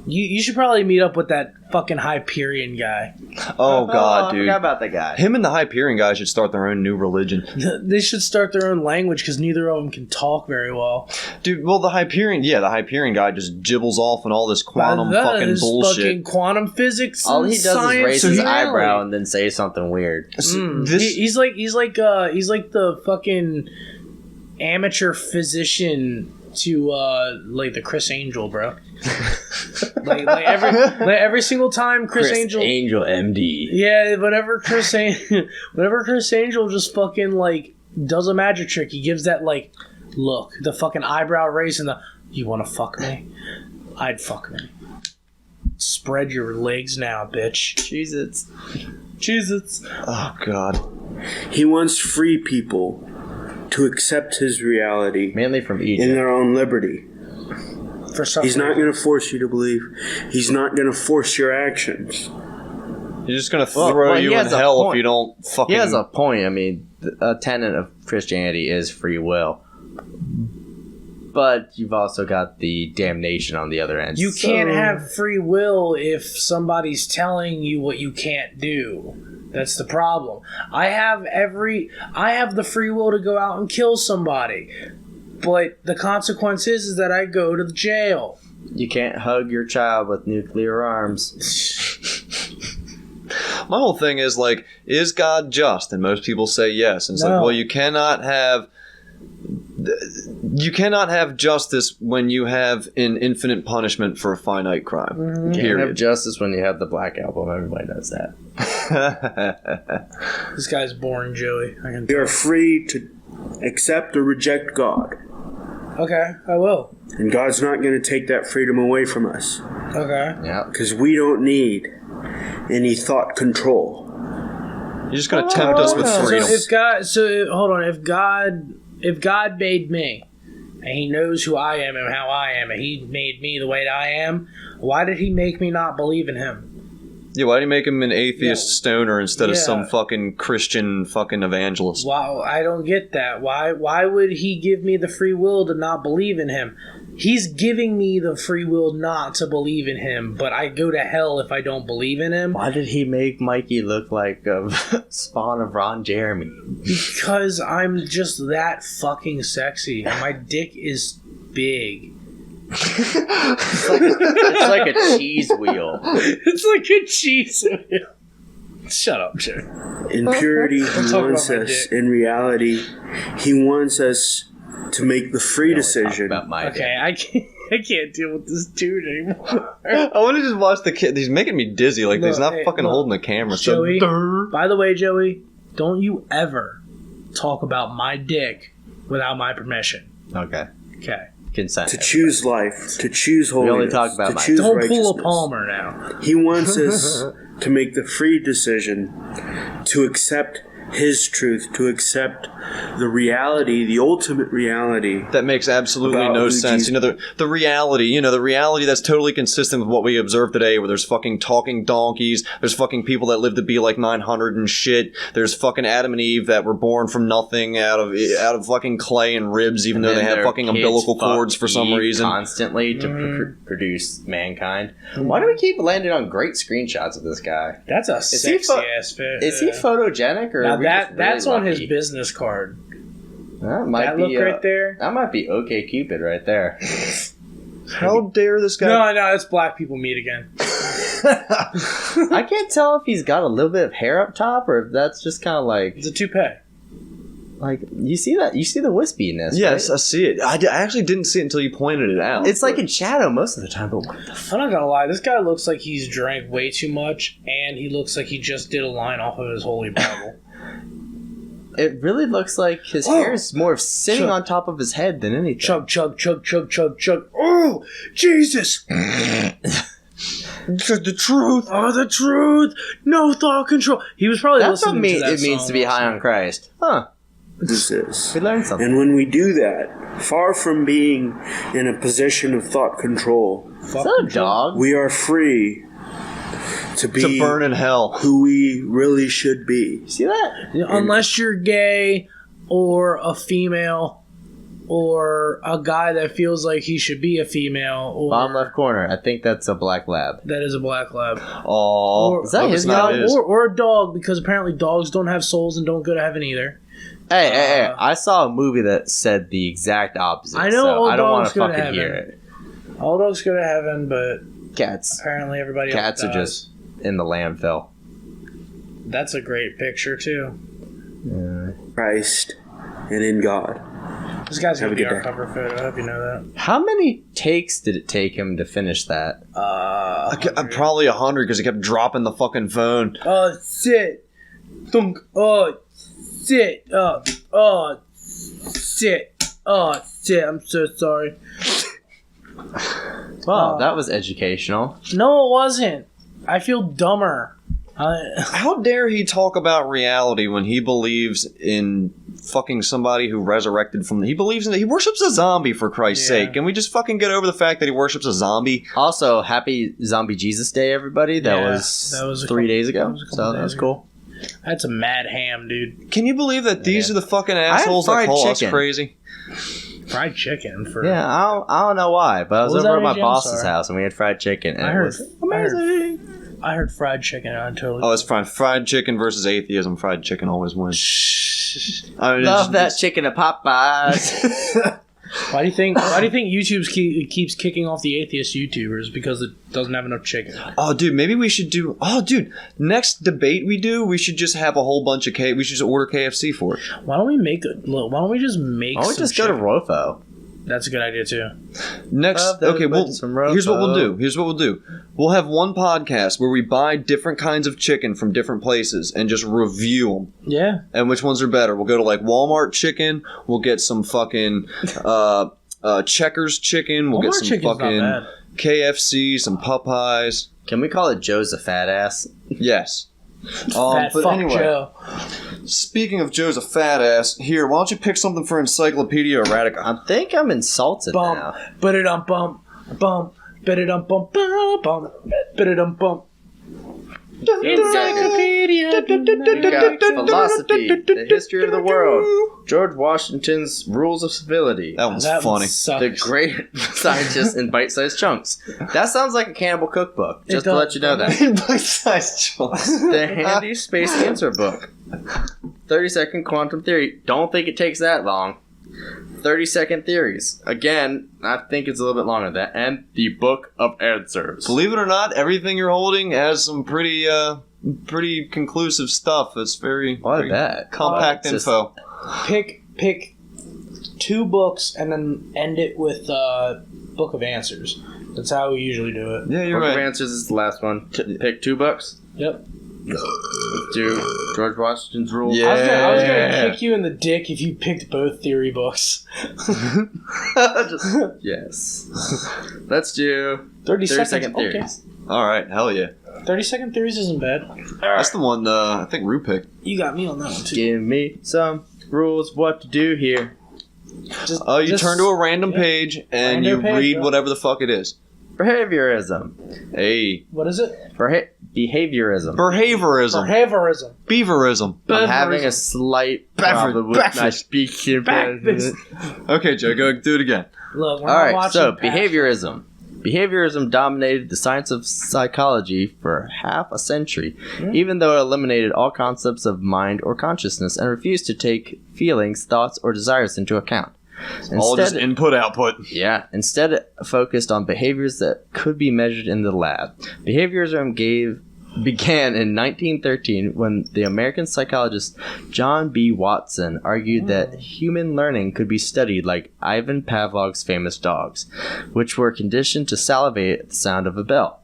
You should probably meet up with that fucking Hyperion guy. Oh, God, dude. I forgot about that guy. Him and the Hyperion guy should start their own new religion. They should start their own language because neither of them can talk very well. Dude, well, the Hyperion guy just gibbles off and all this quantum fucking bullshit. Fucking quantum physics. All he does science is raise his eyebrow and then say something weird. He's like the fucking amateur physician to like the Chris Angel, bro. like every single time Chris Angel MD. Yeah, whenever Chris Angel just fucking like does a magic trick, he gives that like look, the fucking eyebrow raise and the You want to fuck me? I'd fuck me. Spread your legs now, bitch. Cheez-Its. Cheez-Its. Oh, God. He wants free people to accept his reality Mainly from in Egypt. their own liberty. For some He's not reason. going to force you to believe. He's not going to force your actions. He's just going to Well, throw he you in has a hell point. if you don't fucking... He has a point. I mean, a tenet of Christianity is free will. But you've also got the damnation on the other end. You can't have free will if somebody's telling you what you can't do. That's the problem. I have the free will to go out and kill somebody. But the consequence is that I go to the jail. You can't hug your child with nuclear arms. My whole thing is, like, is God just? And most people say yes. And it's like, No. well, you cannot have justice when you have an infinite punishment for a finite crime. You can't have Period. justice when you have the Black Album. Everybody knows that. This guy's boring, Joey. We are free to accept or reject God. Okay, I will. And God's not going to take that freedom away from us. Okay. Yeah. Because we don't need any thought control. You're just going to tempt us with So freedom. hold on. If God made me, and He knows who I am and how I am, and He made me the way that I am, why did He make me not believe in Him? Yeah, why do you make him an atheist stoner instead of Yeah. some fucking Christian fucking evangelist? Wow, I don't get that. Why would He give me the free will to not believe in Him? He's giving me the free will not to believe in Him, but I go to hell if I don't believe in Him. Why did he make Mikey look like a spawn of Ron Jeremy? Because I'm just that fucking sexy. And my dick is big. It's like a cheese wheel. It's like a cheese wheel. Shut up, Joe. In purity, He talk wants about my us. dick. In reality, He wants us to make the free decision. About my Okay, I can't deal with this dude anymore. I want to just watch the kid. He's making me dizzy. Like, he's Look, not hey, fucking look. holding the camera. So, Joey, by the way, Joey, don't you ever talk about my dick without my permission. Okay. Okay. Consent. To choose life, to choose holiness, only talk about to mine. choose Don't righteousness. pull a Palmer now. He wants us to make the free decision to accept His truth, to accept the reality, the ultimate reality. that makes absolutely About no who sense. Jesus- The reality, the reality that's totally consistent with what we observe today, where there's fucking talking donkeys, there's fucking people that live to be like 900 and shit, there's fucking Adam and Eve that were born from nothing out of fucking clay and ribs, even though And they then have their fucking kids umbilical fuck cords for some Eve reason. constantly to produce mankind. Why do we keep landing on great screenshots of this guy? That's a he sexy pho- ass fit. Is he photogenic or Now are we just that's really on his lucky? business card. That might That be look right there. That might be OK Cupid right there. How dare this guy? No, it's black people meet again. I can't tell if he's got a little bit of hair up top or if that's just kind of It's a toupee. like you see that the wispiness. Yes, right? I see it. I actually didn't see it until you pointed it out. It's like in shadow most of the time. But what the I'm not gonna lie, this guy looks like he's drank way too much, and he looks like he just did a line off of his Holy Bible. It really looks like his hair is more of sitting on top of his head than anything. Chug, chug, chug, chug, chug, chug. Oh, Jesus! the truth. Oh, the truth! No thought control. He was probably That's what listening to that it means song to be last high night. on Christ. Huh. This is. We learned something. And when we do that, far from being in a position of thought control, Is that a dog? we are free to be To burn in hell. who we really should be. See that? Unless you're gay, or a female, or a guy that feels like he should be a female, or Bottom left corner. I think that's a black lab. that is a black lab. Oh, Is that his not dog? his. Or a dog, because apparently dogs don't have souls and don't go to heaven either. Hey, I saw a movie that said the exact opposite. I know so all I don't want dogs to go to fucking heaven. hear it. All dogs go to heaven, but Cats. apparently everybody Cats else are dies. just in the landfill. That's a great picture too. Christ and in God. This guy's Have gonna a be good our day. cover photo. I hope you know that. How many takes did it take him to finish that? I'm probably 100 because he kept dropping the fucking phone. Sit. Thunk. Sit. Sit. Sit. I'm so sorry. Well, that was educational. No, it wasn't. I feel dumber. How dare he talk about reality when he believes in fucking somebody who resurrected from... He worships a zombie, for Christ's sake. Can we just fucking get over the fact that he worships a zombie? Also, happy Zombie Jesus Day, everybody. That was 3 days ago. So that was cool. That's a mad ham, dude. Can you believe that these are the fucking assholes that call us crazy? Fried chicken for... Yeah, I don't know why, but I was What was over that at my again? boss's Sorry. house and we had fried chicken and I it heard, was amazing. I heard fried chicken. I totally... Oh, it's fine. Fried chicken versus atheism. Fried chicken always wins. I mean, Love that chicken at Popeyes. Why do you think YouTube keeps kicking off the atheist YouTubers? Because it doesn't have enough chicken. Oh, dude, maybe we should do... Oh, dude, next debate we do, we should just have a whole bunch of... We should just order KFC for it. Why don't we just make Why don't we just go to Rofo? That's a good idea, too. Next... Okay, here's what we'll do. We'll have one podcast where we buy different kinds of chicken from different places and just review them. Yeah. And which ones are better. We'll go to, like, Walmart chicken. We'll get some fucking... Checkers chicken. We'll get some fucking KFC, some Popeyes. Can we call it Joe's a fat ass? Yes. Fat fuck Joe. Speaking of Joe's a fat ass, here, why don't you pick something for Encyclopedia Erratica? I think I'm insulted now. Ba-da-dum bump bump ba-da-dum bump bump ba-da-dum bump. Encyclopedia. We got philosophy, the history of the world, George Washington's rules of civility, That one's funny. the great scientist in bite-sized chunks. That sounds like a cannibal cookbook, just to let you know that. Bite-sized chunks. The handy space answer book. 30-second quantum theory. Don't think it takes that long. 30-second theories. Again, I think it's a little bit longer than that. And the Book of Answers. Believe it or not, everything you're holding has some pretty conclusive stuff. It's very, very compact info. Pick 2 books and then end it with Book of Answers. That's how we usually do it. Yeah, you're Book right. of Answers is the last one. Pick 2 books. Yep. Let's do George Washington's rules. Yeah. I was gonna kick you in the dick if you picked both theory books. Yes. Let's do 30 second Okay. theories. All right, hell yeah. 30-second theories isn't bad. That's the one I think Rue picked. You got me on that one too. Give me some rules what to do here. You turn to a random page and you read whatever the fuck it is. Behaviorism. Hey. What is it? Behaviorism. Behaviorism. Beaverism. I'm having a slight problem with my speaking. Okay, Joe, go do it again. Look, Alright, so behaviorism. Behaviorism dominated the science of psychology for half a century, even though it eliminated all concepts of mind or consciousness and refused to take feelings, thoughts, or desires into account. All just input, output. Yeah. Instead, it focused on behaviors that could be measured in the lab. Behaviorism began in 1913 when the American psychologist John B. Watson argued that human learning could be studied like Ivan Pavlov's famous dogs, which were conditioned to salivate at the sound of a bell.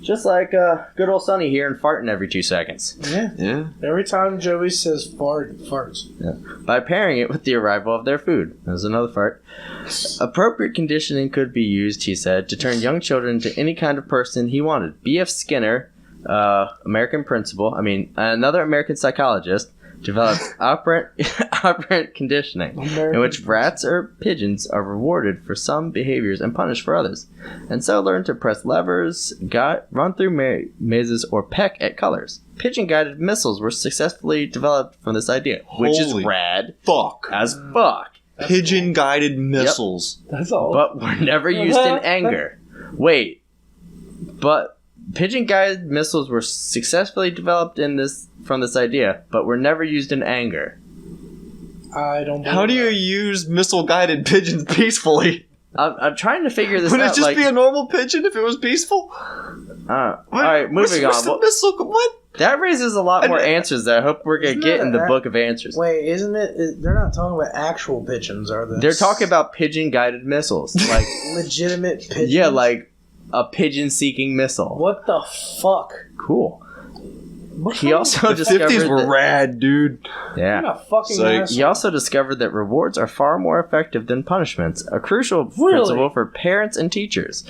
Just like good old Sonny here and farting every 2 seconds. Yeah. Every time Joey says fart, he farts. Yeah. By pairing it with the arrival of their food. There's another fart. Appropriate conditioning could be used, he said, to turn young children into any kind of person he wanted. B.F. Skinner, another American psychologist, developed operant conditioning, in which rats or pigeons are rewarded for some behaviors and punished for others, and so learn to press levers, run through mazes, or peck at colors. Pigeon-guided missiles were successfully developed from this idea, which is rad as fuck. Pigeon-guided missiles. Yep. That's all. But were never used in anger. Wait, but pigeon-guided missiles were successfully developed from this idea, but were never used in anger. I don't. How do you use missile-guided pigeons peacefully? I'm trying to figure this out. Would it just be a normal pigeon if it was peaceful? Alright, moving on. What? That raises a lot more answers that I hope we're going to get in the Book of Answers. Wait, isn't it? They're not talking about actual pigeons, are they? They're talking about pigeon-guided missiles. Like legitimate pigeons? Yeah, like a pigeon-seeking missile. What the fuck? Cool. He also The discovered 50s were that, rad, dude. yeah. You're a fucking So, asshole. He also discovered that rewards are far more effective than punishments, a crucial Really? principle for parents and teachers.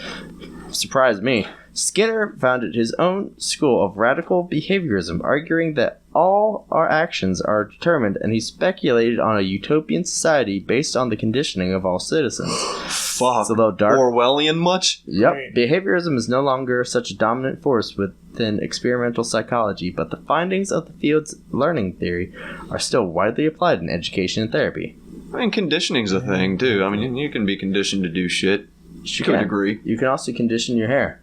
Surprised me. Skinner founded his own school of radical behaviorism, arguing that all our actions are determined, and he speculated on a utopian society based on the conditioning of all citizens. Fuck. It's a little dark. Orwellian much? Yep. Right. Behaviorism is no longer such a dominant force within experimental psychology, but the findings of the field's learning theory are still widely applied in education and therapy. I mean, conditioning's a thing, too. I mean, you can be conditioned to do shit. You To a can. degree. You can also condition your hair.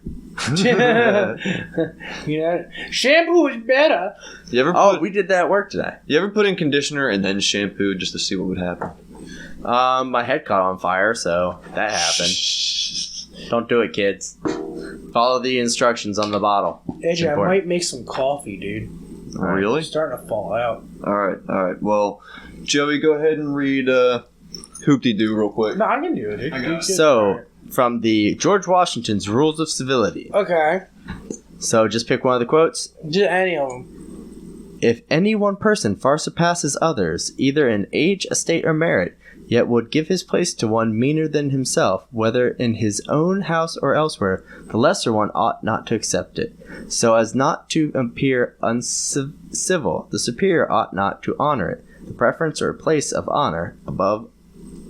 You know, shampoo is better. You ever Oh, put, we did that at work today. you ever put in conditioner and then shampoo just to see what would happen? My head caught on fire, so that happened. Don't do it, kids. Follow the instructions on the bottle. It's AJ, I important. might make some coffee, dude. Really? It's starting to fall out. Alright. Well, Joey, go ahead and read Hoop-de-Doo real quick. No, I can do it, dude. You So, from the George Washington's Rules of Civility. okay, So, just pick one of the quotes. just any of them. If any one person far surpasses others, either in age, estate, or merit, yet would give his place to one meaner than himself, whether in his own house or elsewhere, the lesser one ought not to accept it, so as not to appear uncivil. The superior ought not to honor it, the preference or place of honor above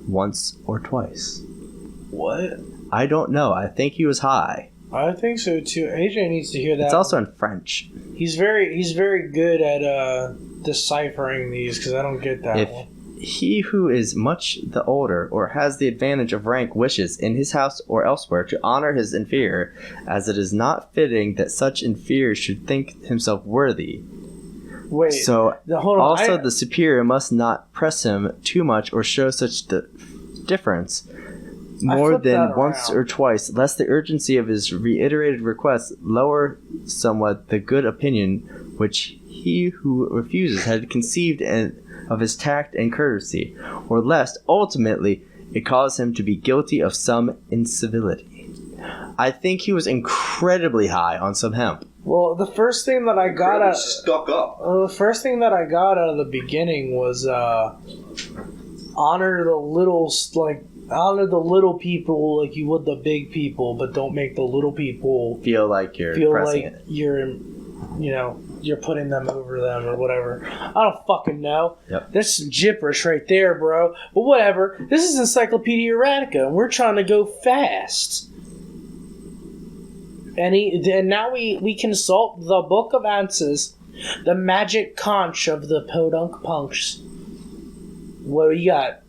once or twice. What? I don't know. I think he was high. I think so too. AJ needs to hear that. It's also in French. He's very good at deciphering these because I don't get that If one. he who is much the older or has the advantage of rank wishes in his house or elsewhere to honor his inferior, as it is not fitting that such inferior should think himself worthy. Wait. So hold on. also the superior must not press him too much or show such difference more flipped than that once around. or twice, lest the urgency of his reiterated request lower somewhat the good opinion which he who refuses had conceived of his tact and courtesy, or lest ultimately it cause him to be guilty of some incivility. I think he was incredibly high on some hemp. Well, the first thing that I got out. Stuck up. The first thing that I got out of the beginning was honor the little people like you would the big people, but don't make the little people Feel like you're feel pressing like it. you're putting them over them or whatever. I don't fucking know. Yep. That's some gibberish right there, bro. But whatever. This is Encyclopedia Erratica, and we're trying to go fast. And now we consult the Book of Answers, the magic conch of the Podunk punks. What do we got?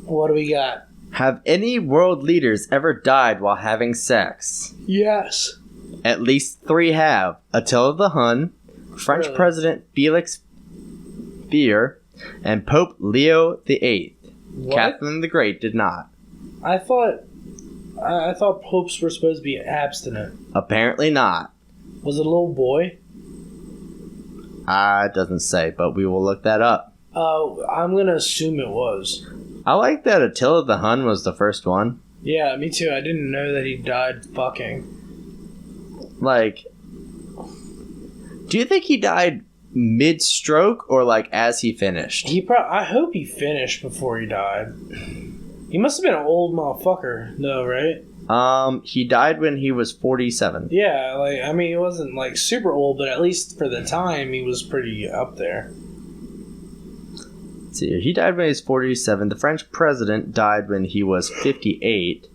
What do we got? Have any world leaders ever died while having sex? Yes. At least 3 have. Attila the Hun, French Really? President Felix Beer, and Pope Leo VIII. What? Catherine the Great did not. I thought popes were supposed to be abstinent. Apparently not. Was it a little boy? It doesn't say, but we will look that up. I'm gonna assume it was. I like that Attila the Hun was the first one. Yeah, me too. I didn't know that he died fucking. Like, do you think he died mid-stroke or like as he finished? I hope he finished before he died. He must have been an old motherfucker, though, right? He died when he was 47. Yeah, he wasn't like super old, but at least for the time, he was pretty up there. Let's see here. He died when he was 47. The French president died when he was 58.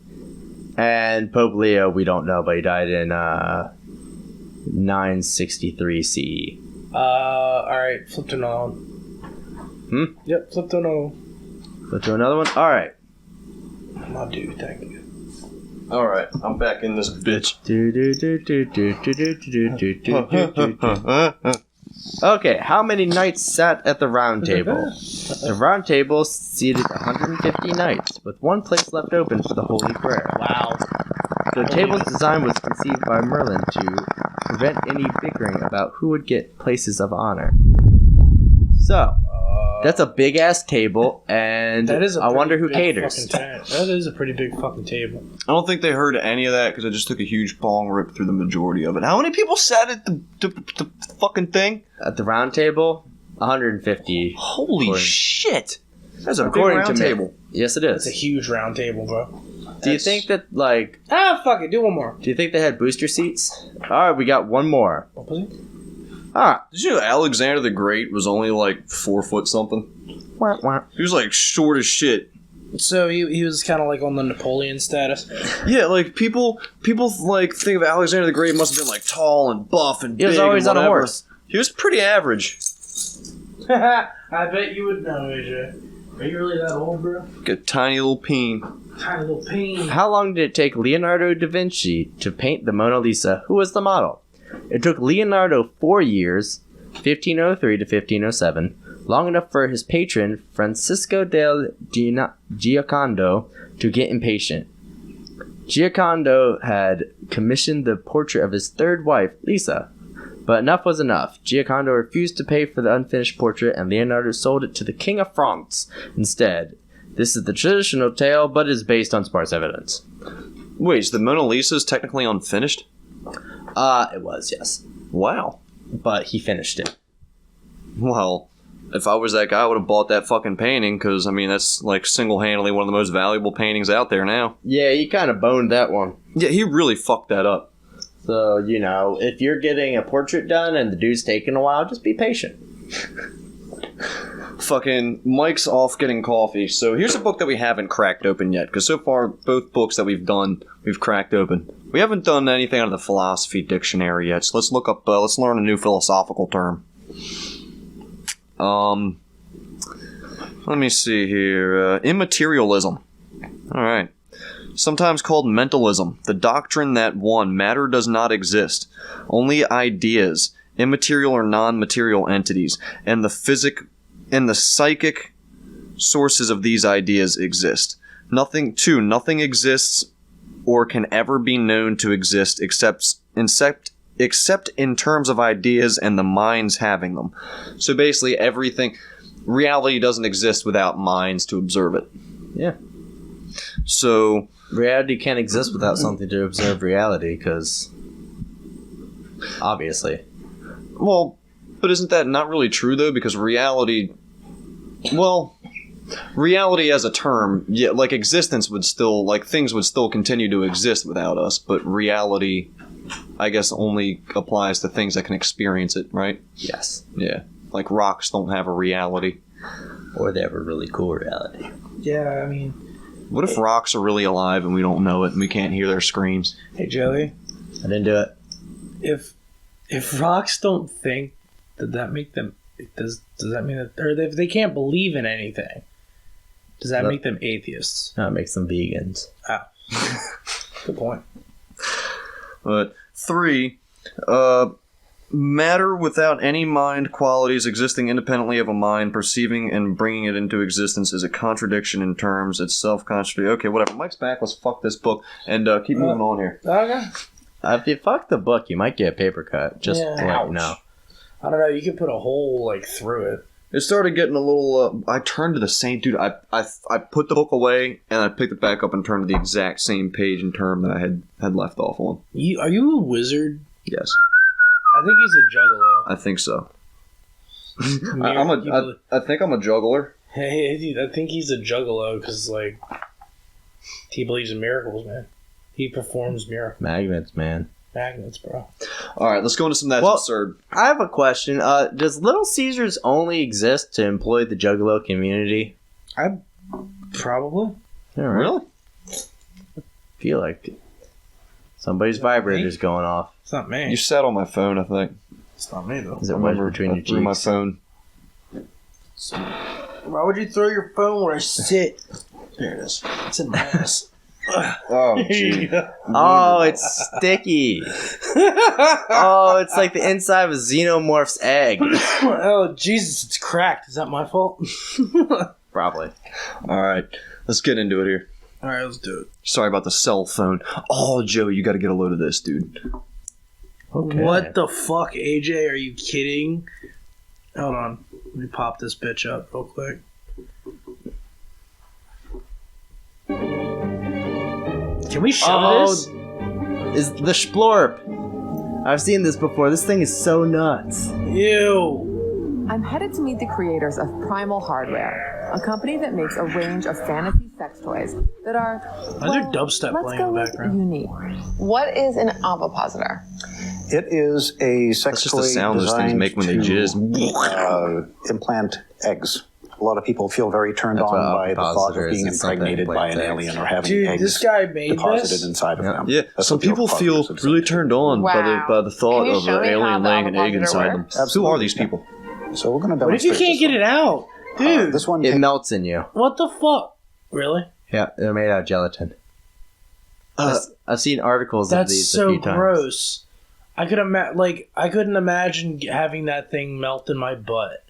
And Pope Leo, we don't know, but he died in 963 CE. Alright, flip to another one. Yep, flip to another one. Let's do another one. All right. My dude, thank you. Alright, I'm back in this bitch. Okay, how many knights sat at the round table? The round table seated 150 knights, with one place left open for the holy prayer. Wow. The table's design was conceived by Merlin to prevent any bickering about who would get places of honor. So, that's a big ass table, and That is a I wonder who pretty big caters. fucking that is a pretty big fucking table. I don't think they heard any of that because I just took a huge bong rip through the majority of it. How many people sat at the fucking thing? At the round table, 150. Holy According- shit! That's a big According round to me. table. Yes, it It's a is. huge round table, bro. Do you think that, like, Fuck it. Do one more. do you think they had booster seats? All right, we got one more. What was it? All right. Did you know Alexander the Great was only like 4 foot something? He was like short as shit. So he was kind of like on the Napoleon status. Yeah, like people like think of Alexander the Great must have been like tall and buff and He was big always and on a whatever. horse. He was pretty average. I bet you would know, AJ. Are you really that old, bro? Like a tiny little peen. Tiny little pain. How long did it take Leonardo da Vinci to paint the Mona Lisa, who was the model? It took Leonardo 4 years, 1503 to 1507, long enough for his patron, Francisco del Giocondo, to get impatient. Giocondo had commissioned the portrait of his third wife, Lisa, but enough was enough. Giocondo refused to pay for the unfinished portrait, and Leonardo sold it to the King of France instead. This is the traditional tale, but is based on sparse evidence. Wait, so the Mona Lisa is technically unfinished? It was, yes. Wow. But he finished it. Well, if I was that guy, I would have bought that fucking painting because, I mean, that's like single-handedly one of the most valuable paintings out there now. Yeah, he kind of boned that one. Yeah, he really fucked that up. So, you know, if you're getting a portrait done and the dude's taking a while, just be patient. Fucking Mike's off getting coffee. So here's a book that we haven't cracked open yet, because so far both books that we've done, we've cracked open. We haven't done anything out of the philosophy dictionary yet, so let's look up, let's learn a new philosophical term. Let me see here. Immaterialism. Alright. Sometimes called mentalism, the doctrine that 1. Matter does not exist. Only ideas, immaterial or non-material entities, and the psychic sources of these ideas exist. 2. Nothing exists or can ever be known to exist except in terms of ideas and the minds having them. So basically everything, reality doesn't exist without minds to observe it. Yeah. So Reality can't exist without something to observe reality, because obviously. well, but isn't that not really true though? Because reality as a term, yeah, like existence would still, like things would still continue to exist without us, but reality, I guess, only applies to things that can experience it, right? Yes. Yeah. Like rocks don't have a reality. Or they have a really cool reality. Yeah, I mean, What if rocks are really alive and we don't know it and we can't hear their screams? hey Joey, I didn't do it. if rocks don't think, does that make them? Does that mean that, or if they can't believe in anything? Does that No. make them atheists? That makes them vegans. Good point. But 3, matter without any mind qualities existing independently of a mind, perceiving and bringing it into existence is a contradiction in terms. It's self-contradictory. Okay, whatever. Mike's back. Let's fuck this book and keep moving on here. Okay. If you fuck the book, you might get a paper cut. Just Yeah. to let you know. I don't know. You could put a hole like through it. It started getting a little. I turned to the same dude. I put the book away and I picked it back up and turned to the exact same page and term that I had left off on. Are you a wizard? Yes, I think he's a juggalo. I think so. Mir- I think I'm a juggler. Hey, dude, I think he's a juggalo because like he believes in miracles, man. He performs miracles. Magnets, man. Magnets, bro. All right, let's go into some that's Well- absurd. I have a question. Does Little Caesars only exist to employ the Juggalo community? Probably. Yeah, right. Really? Feel like it. Somebody's vibrator's going off. It's not me. You sat on my phone, I think. It's not me though. Is it I wedged remember between I your threw my cheeks? phone. Why would you throw your phone where I sit? There it is. It's in my ass. Oh, gee. Oh, it's sticky. Oh, it's like the inside of a xenomorph's egg. Oh Jesus, it's cracked. Is that my fault? Probably. All right, let's get into it here. All right, let's do it. Sorry about the cell phone. Oh, Joey, you got to get a load of this, dude. Okay. What the fuck, AJ? Are you kidding? Hold on. Let me pop this bitch up real quick. Can we show this? Is the Splorp. I've seen this before. This thing is so nuts. Ew. I'm headed to meet the creators of Primal Hardware, a company that makes a range of fantasy sex toys that are, Why is there dubstep let's playing go in the with background? unique. What is an ovipositor? It is a sex That's just toy the sound those things designed make when they to, jizz. implant eggs. A lot of people feel very turned That's on what by the thought ovipositor of is. being It's something impregnated by like an eggs. alien or having Dude, eggs this guy made deposited this? inside of them. Yeah, That's some what the people feel ovipositors really do. turned on Wow. by the thought Can you of show an me how alien the laying an egg ovipositor inside them. works? Who are Absolutely, these yeah. people? So we're going to What if demonstrate you can't get it out? Dude, this one It melts in you. what the fuck? Really? Yeah, they're made out of gelatin. I've seen articles of That's these a so few times. gross. I couldn't imagine having that thing melt in my butt.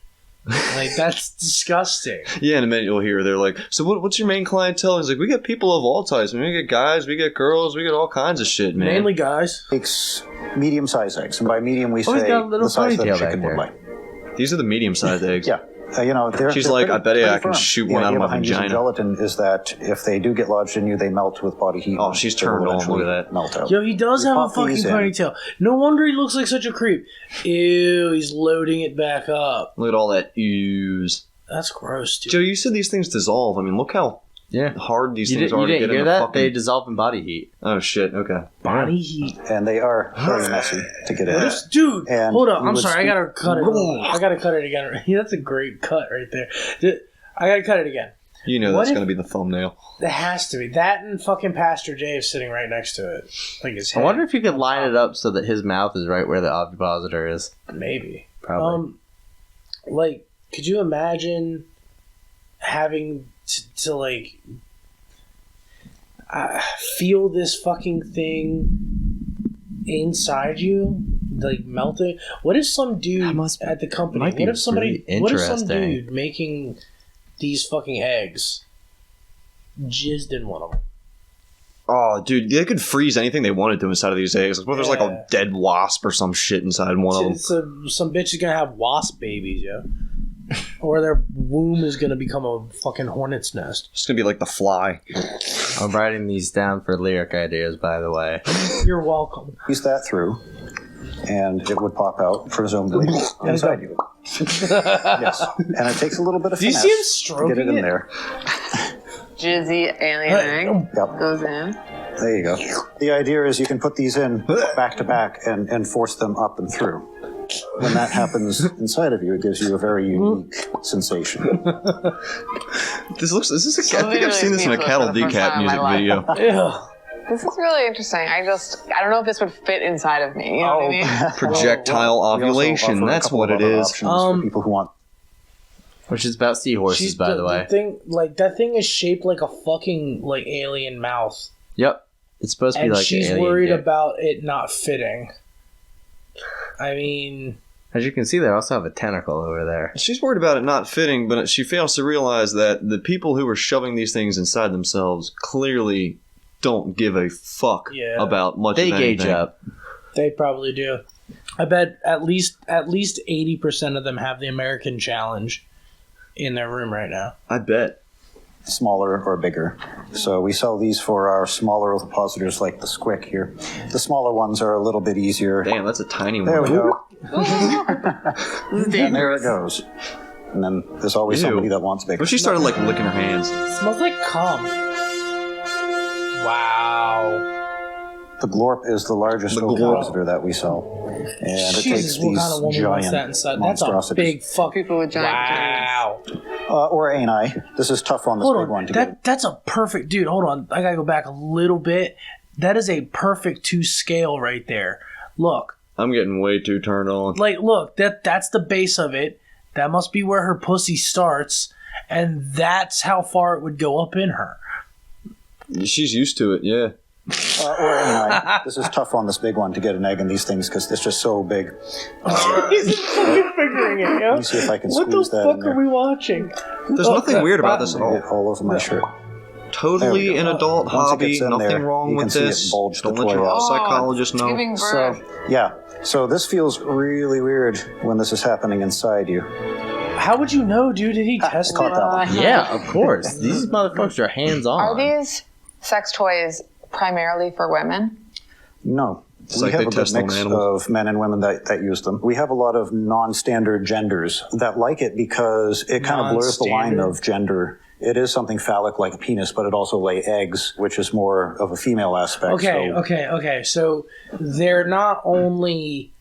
Like, that's disgusting. Yeah, in a minute you'll hear they're like, so what's your main clientele? He's like, we get people of all types. I mean, we get guys, we get girls, we get all kinds of shit, man. Mainly guys. takes medium-sized eggs, and by medium we Oh, he's say got a little the size that a ponytail back chicken would there. like. These are the medium-sized eggs. Yeah. They're, She's they're like, pretty, I bet you pretty I can firm. shoot The one out idea of my behind using vagina. gelatin is that if they do get lodged in you, they melt with body heat. Oh, she's They will turned on. eventually Look at that. Melt out. Yo, he does You have a pop fucking these in. ponytail. No wonder he looks like such a creep. Ew, he's loading it back up. Look at all that ooze. That's gross, dude. Joe, you said these things dissolve. I mean, look how Yeah. hard these You things didn't are to get hear in the that? fucking... They dissolve in body heat. Oh, shit, okay. Body heat. And they are very messy to get What in. is, dude, And hold up. we I'm would sorry. I speak- gotta cut it. I gotta cut it again. That's a great cut right there. Dude, I gotta cut it again. You know What that's if- going to be the thumbnail. That has to be. That and fucking Pastor J is sitting right next to it. Like his I head. wonder if you could line it up so that his mouth is right where the ovipositor is. Maybe. Probably. Like, could you imagine having to like feel this fucking thing inside you, like melting? What if some dude at the company? might be What if somebody? really What if some interesting. dude making these fucking eggs jizzed in one of them? Oh, dude, they could freeze anything they wanted to inside of these eggs. Like, what if there's like Yeah. a dead wasp or some shit inside one of them? Some bitch is gonna have wasp babies, yeah. Or their womb is gonna become a fucking hornet's nest. It's going to be like the fly. I'm writing these down for lyric ideas, by the way. You're welcome. Squeeze that through, and it would pop out, presumably, inside you. Yes. And it takes a little bit of Do you finesse see him to stroking get it in it? there. Jizzy alien egg Yep. goes in. There you go. The idea is you can put these in back to back and force them up and through. When that happens inside of you, it gives you a very unique sensation. This is I think I've seen this in a cattle Literally decap speechless music for the video. first Ew. This is really interesting. I don't know if this would fit inside of me. You know what I mean? Projectile We also ovulation, offer a that's couple what of it other is. options for people who want. Which is about seahorses, by the way. thing, like that thing is shaped like a fucking like alien mouth, Yep. It's supposed to be and like she's an alien worried dick. about it not fitting. I mean, As you can see, they also have a tentacle over there. She's worried about it not fitting, but she fails to realize that the people who are shoving these things inside themselves clearly don't give a fuck Yeah. about much They of gauge anything. up. they probably do. I bet at least 80% of them have the American challenge in their room right now. I bet. Smaller or bigger. So we sell these for our smaller ovipositors like the Squick here. The smaller ones are a little bit easier. Damn, that's a tiny There we one. go. And there it goes. And then there's always Ew. somebody that wants bigger. But she started like licking her hands. Smells like cum. Wow. The Glorp is the largest The Glorp. ovipositor that we sell. And it Jesus, takes what these kind of woman wants that giant inside? That's a monstrosities. big fucking. People with giant Wow. Or ani. This is tough on this Hold big one on. to get. That's a perfect dude. Hold on. I gotta go back a little bit. That is a perfect 2 scale right there. Look. I'm getting way too turned on. Like, look, that's the base of it. That must be where her pussy starts, and that's how far it would go up in her. She's used to it, yeah. Or ani. This is tough on this big one to get an egg in these things because it's just so big. He's fucking figuring it, yo. Let me see if I can What the squeeze that fuck in there. are we watching? There's nothing weird about this at Get all. all over my shirt. Totally There we an go. adult Once it hobby. gets in Nothing there, wrong you with can see it this. bulge the Don't let your toy out. psychologist know. Giving birth. So, yeah. So this feels really weird when this is happening inside you. How would you know, dude? Did he test Caught it? that one. Yeah, of course. These motherfuckers are hands-on. Are these sex toys primarily for women? No. It's we like have they a good test on mix animals. of men and women that use them. We have a lot of non-standard genders that like it because it kind of blurs the line of gender. It is something phallic like a penis, but it also lay eggs, which is more of a female aspect. Okay. So they're not only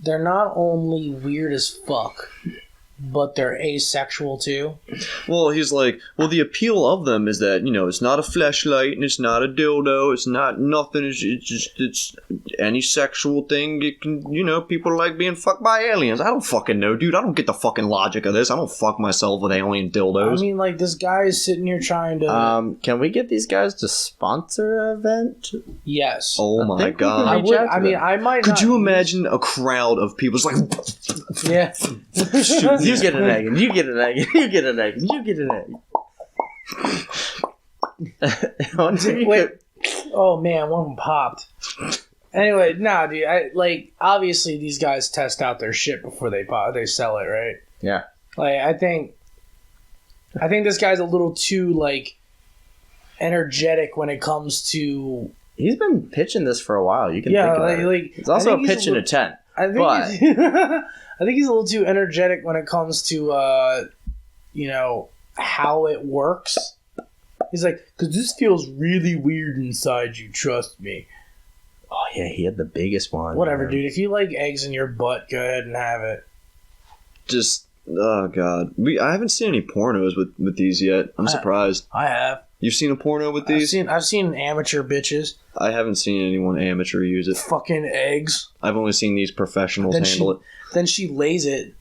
weird as fuck, but they're asexual too. Well, he's like, the appeal of them is that, it's not a fleshlight and it's not a dildo, it's not nothing, it's any sexual thing. It can, people like being fucked by aliens. I don't fucking know, dude. I don't get the fucking logic of this. I don't fuck myself with alien dildos. I mean, like, this guy is sitting here trying to... Can we get these guys to sponsor an event? Yes. Oh my god. I might Could not you imagine a crowd of people just like... Yeah. You get an egg, and you get an egg, and you get an egg, and you get an egg. Wait. Oh man, one of them popped. Anyway, dude. Obviously these guys test out their shit before they sell it, right? Yeah. Like, I think this guy's a little too, energetic when it comes to... He's been pitching this for a while. You can think about it. It's also a pitch in a tent. I think he's a little too energetic when it comes to, how it works. He's like, because this feels really weird inside you, trust me. Oh, yeah, he had the biggest one. Whatever, dude. If you like eggs in your butt, go ahead and have it. Just, oh, God. I haven't seen any pornos with these yet. I'm surprised. I have. You've seen a porno with these? I've seen amateur bitches. I haven't seen anyone amateur use it. Fucking eggs. I've only seen these professionals handle it. Then she lays it.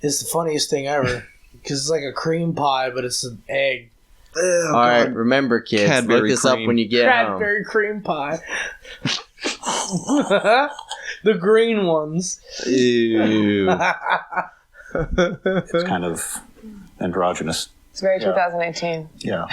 It's the funniest thing ever. Because it's like a cream pie, but it's an egg. Oh, all right, remember, kids, Cadbury look this cream. up when you get home. Cadbury cream pie. The green ones. Ew. It's kind of androgynous. It's very 2018. Yeah.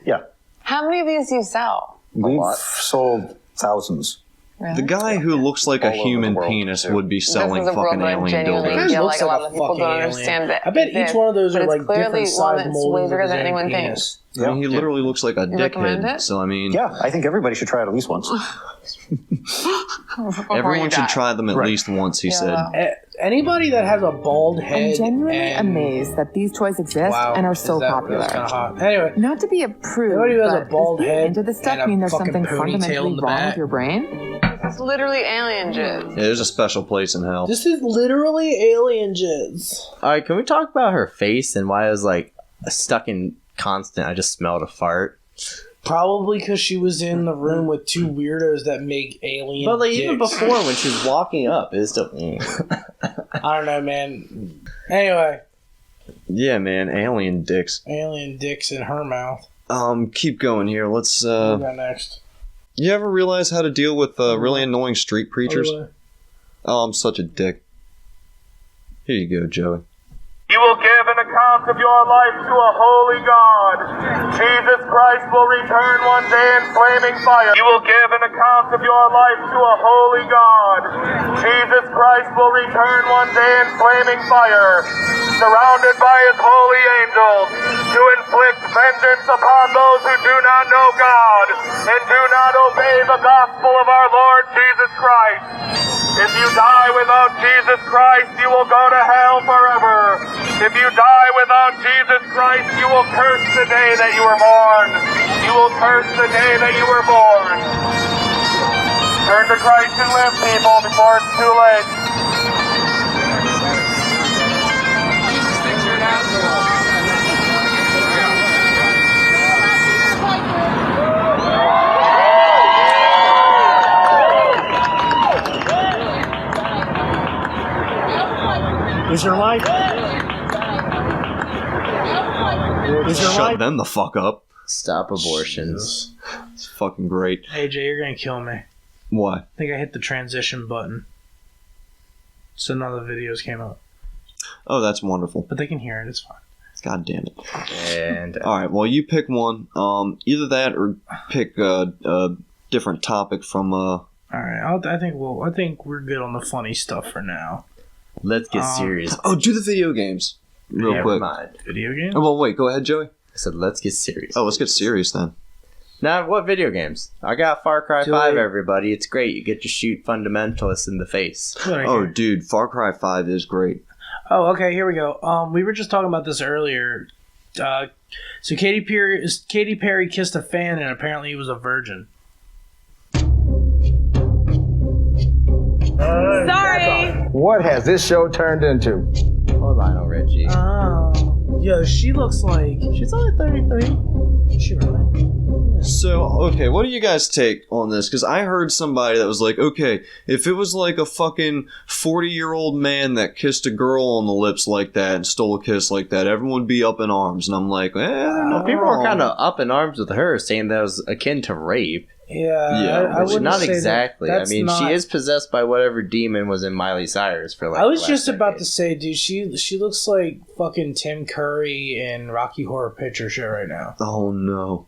Yeah. How many of these do you sell? We've sold thousands. Really? The guy who looks like a All over human the world, penis too. would be selling This is a fucking world where I alien genuinely dildos. feel Looks like a like lot a of people fucking don't alien. understand that. I bet each one of those are like different size molds way bigger of than his anyone own thinks. penis. I mean, he literally looks like a recommend dickhead. it? So, I mean, Yeah, I think everybody should try it at least once. everyone should try them at least once, he said. Anybody that has a bald head. I'm genuinely and... amazed that these toys exist Wow, and are so that's popular. kinda hot. Anyway, Not to be a prude, Anybody who has a but bald does being head into this stuff and a mean there's fucking something ponytail in fundamentally the wrong back. with your brain? It's literally alien jizz. Yeah, there's a special place in hell. this is literally alien jizz. All right, can we talk about her face and why it was like stuck in constant? I just smelled a fart. Probably because she was in the room with two weirdos that make alien But like dicks. even before when she was walking up, it's still. I don't know, man. Anyway, Yeah, man, alien dicks. alien dicks in her mouth. Keep going here. Let's, What we got next? You ever realize how to deal with really annoying street preachers? By the way. Oh, I'm such a dick. Here you go, Joey. You will give an account of your life to a holy God. Jesus Christ will return one day in flaming fire. You will give an account of your life to a holy God. Jesus Christ will return one day in flaming fire, surrounded by his holy angels, to inflict vengeance upon those who do not know God and do not obey the gospel of our Lord Jesus Christ. If you die without Jesus Christ, you will go to hell forever. If you die without Jesus Christ, you will curse the day that you were born. You will curse the day that you were born. Turn to Christ and live, people, before it's too late. Is your life? Is your Shut life? them the fuck up. Stop abortions. It's fucking great. AJ, you're gonna kill me. I Why? think I hit the transition button. So none of the videos came up. Oh, that's wonderful. But they can hear it, it's fine. God damn it. And All right, well, you pick one. Either that or pick a different topic from. Alright, I think we're good on the funny stuff for now. let's get serious. Oh, do the video games real Never quick. mind. Video game? Oh, well, wait. Go ahead, Joey. I said let's get serious. Oh, let's get serious then. Now, what video games? I got Far Cry 5, everybody. It's great. You get to shoot fundamentalists in the face. Oh, dude, Far Cry 5 is great. Oh, okay, here we go. We were just talking about this earlier. So Katy Perry kissed a fan, and apparently he was a virgin. Sorry. What has this show turned into? Hold on, Reggie. Oh, yo, she looks like She's only 33. Is she really? So, okay, what do you guys take on this? Because I heard somebody that was like, okay, if it was like a fucking 40-year-old man that kissed a girl on the lips like that and stole a kiss like that, everyone would be up in arms. And I'm like, Well, people were kind of up in arms with her, saying that was akin to rape. Yeah, I wouldn't not say exactly. That. I mean, she is possessed by whatever demon was in Miley Cyrus for like. I was just about to say, dude, she looks like fucking Tim Curry in Rocky Horror Picture Show right now. Oh no.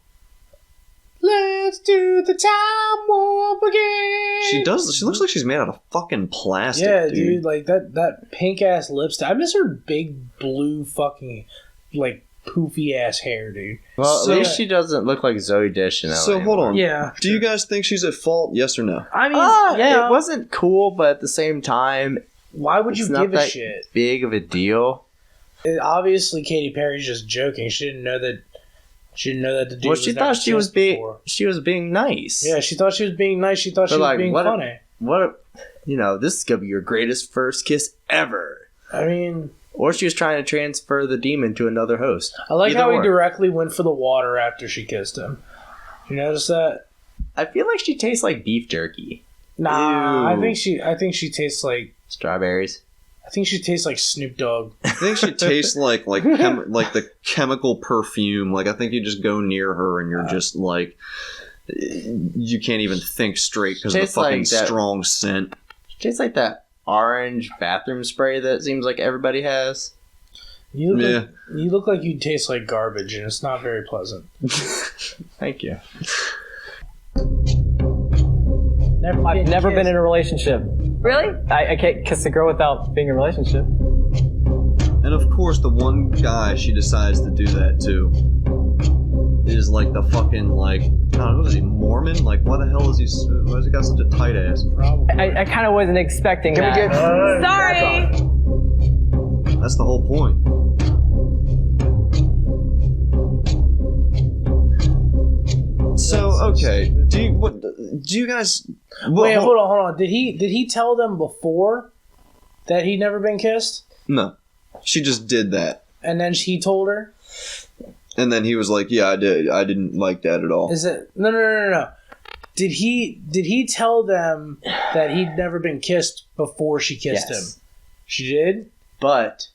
Let's do the time warp again. She does. She looks like she's made out of fucking plastic. Yeah, dude. like that pink ass lipstick. I miss her big blue fucking like poofy ass hair, dude. Well, at least she doesn't look like Zoe Deschanel. So hold on. Yeah. Do you guys think she's at fault? Yes or no? I mean, yeah. It wasn't cool, but at the same time, why would you it's not give a that shit? big of a deal. Obviously, Katy Perry's just joking. She didn't know that. She didn't know that the dude. Well, she thought she was being nice. Yeah, she thought she was being nice. She thought she was being funny. This is gonna be your greatest first kiss ever. I mean, or she was trying to transfer the demon to another host. I like how he directly went for the water after she kissed him. You notice that? I feel like she tastes like beef jerky. Nah, Ew. I think she tastes like strawberries. I think she tastes like Snoop Dogg. I think she tastes like the chemical perfume. Like I think you just go near her and you're just like you can't even think straight because of the fucking strong scent. She tastes like that orange bathroom spray that seems like everybody has. You look like you taste like garbage, and it's not very pleasant. Thank you. I've never been in a relationship. Really? I can't kiss a girl without being in a relationship. And of course, the one guy she decides to do that to is like the fucking like, I don't know, what is he, Mormon? Like, why the hell is he? Why has he got such a tight ass? Probably. I kind of wasn't expecting that. Sorry. That's the whole point. So okay, do you guys? Wait, hold on. Did he tell them before that he'd never been kissed? No, she just did that, and then he told her. And then he was like, "Yeah, I did. I didn't like that at all." Is it no? Did he tell them that he'd never been kissed before she kissed him? She did, but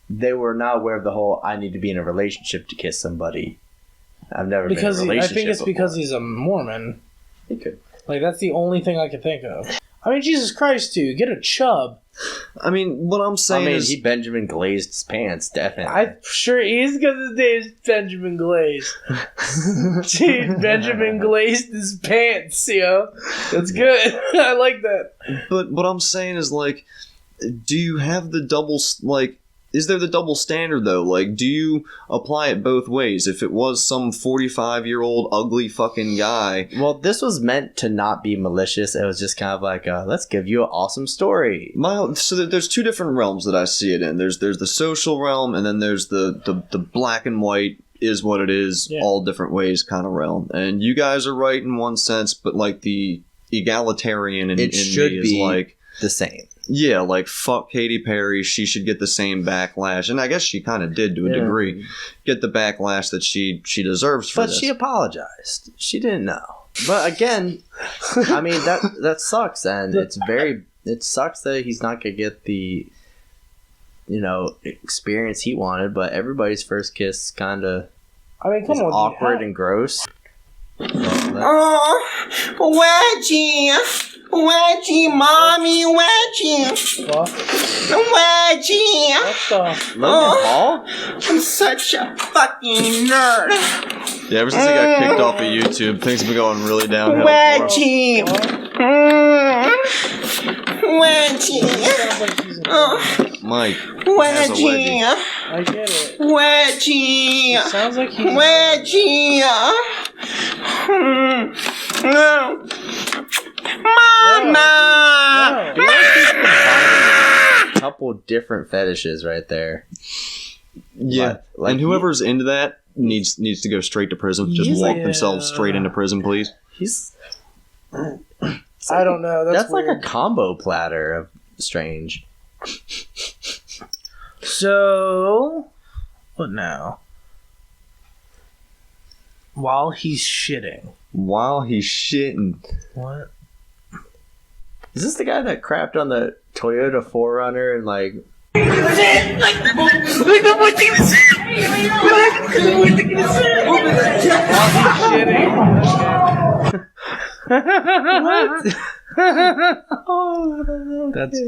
they were not aware of the whole "I need to be in a relationship to kiss somebody." I've never been in a relationship. I think it's before. because he's a Mormon. He could. Like that's the only thing I can think of. I mean, Jesus Christ, dude, get a chub. I mean, what I'm saying is, he Benjamin glazed his pants, definitely. I'm sure he is because his name's Benjamin Glaze. Dude, Benjamin glazed his pants, yo. That's good. I like that. But what I'm saying is, like, do you have the double, like, is there the double standard, though? Like, do you apply it both ways? If it was some 45-year-old ugly fucking guy... Well, this was meant to not be malicious. It was just kind of like, let's give you an awesome story. So there's two different realms that I see it in. There's the social realm, and then there's the black and white is what it is, all different ways kind of realm. And you guys are right in one sense, but, like, the egalitarian in me is, like... the same. Yeah, like, fuck Katy Perry, she should get the same backlash. And I guess she kind of did to a degree. Get the backlash that she deserves for this. But she apologized. She didn't know. But again, I mean, that sucks. And it sucks that he's not going to get the, experience he wanted. But everybody's first kiss kind of awkward and gross. Wedgie, mommy, wedgie. Wedgie. Logan Paul? I'm such a fucking nerd. Yeah, ever since he got kicked off of YouTube, things have been going really downhill. Wedgie. Mike. Wedgie. I get it. Wedgie. It sounds like he's... Wedgie. Mama. No. A couple different fetishes right there. Yeah, and whoever's into that needs to go straight to prison. Just walk themselves straight into prison, please. I don't know. That's like a combo platter of strange. So, what now? While he's shitting. What? Is this the guy that crapped on the Toyota 4Runner and like...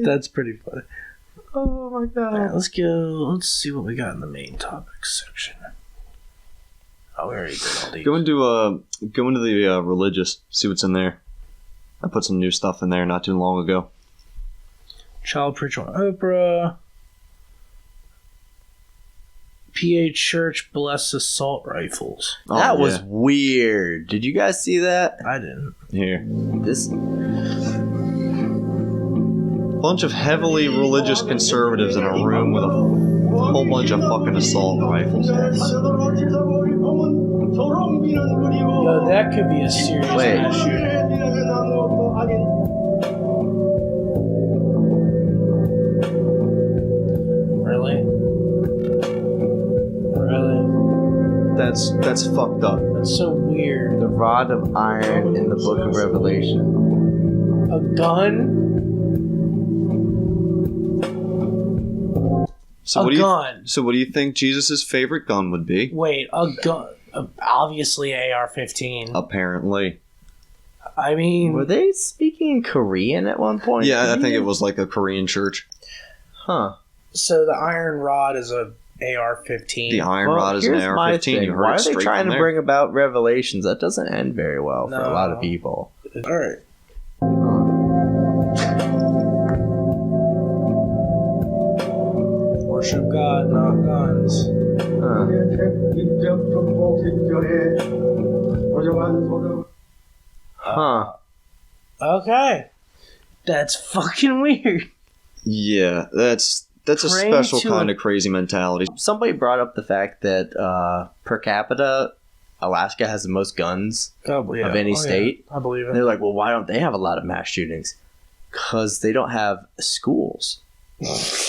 That's pretty funny. Oh my god. Right, let's go. Let's see what we got in the main topics section. Oh, we already did all these. Go into the religious. See what's in there. I put some new stuff in there not too long ago. Child preacher on Oprah. PA Church bless assault rifles. That was weird. Did you guys see that? I didn't. Here. This bunch of heavily religious conservatives in a room with a whole bunch of fucking assault rifles. Yo, that could be a serious mass shooting. Really? That's fucked up. That's so weird. The rod of iron in the book of Revelation. A gun? So what do you think Jesus' favorite gun would be? Wait, a gun? Obviously, AR-15. Apparently. I mean, were they speaking Korean at one point? Yeah, I think it was like a Korean church. Huh. So the iron rod is a AR-15. The iron rod is an AR-15. You heard Why it are they straight trying from to there. bring about revelations? That doesn't end very well for a lot of people. All right. Worship God, not guns. Huh. Okay. That's fucking weird. Yeah, that's a Praying special to kind a- of crazy mentality. Somebody brought up the fact that per capita, Alaska has the most guns of any state. I believe it. And they're like, well, why don't they have a lot of mass shootings? Because they don't have schools.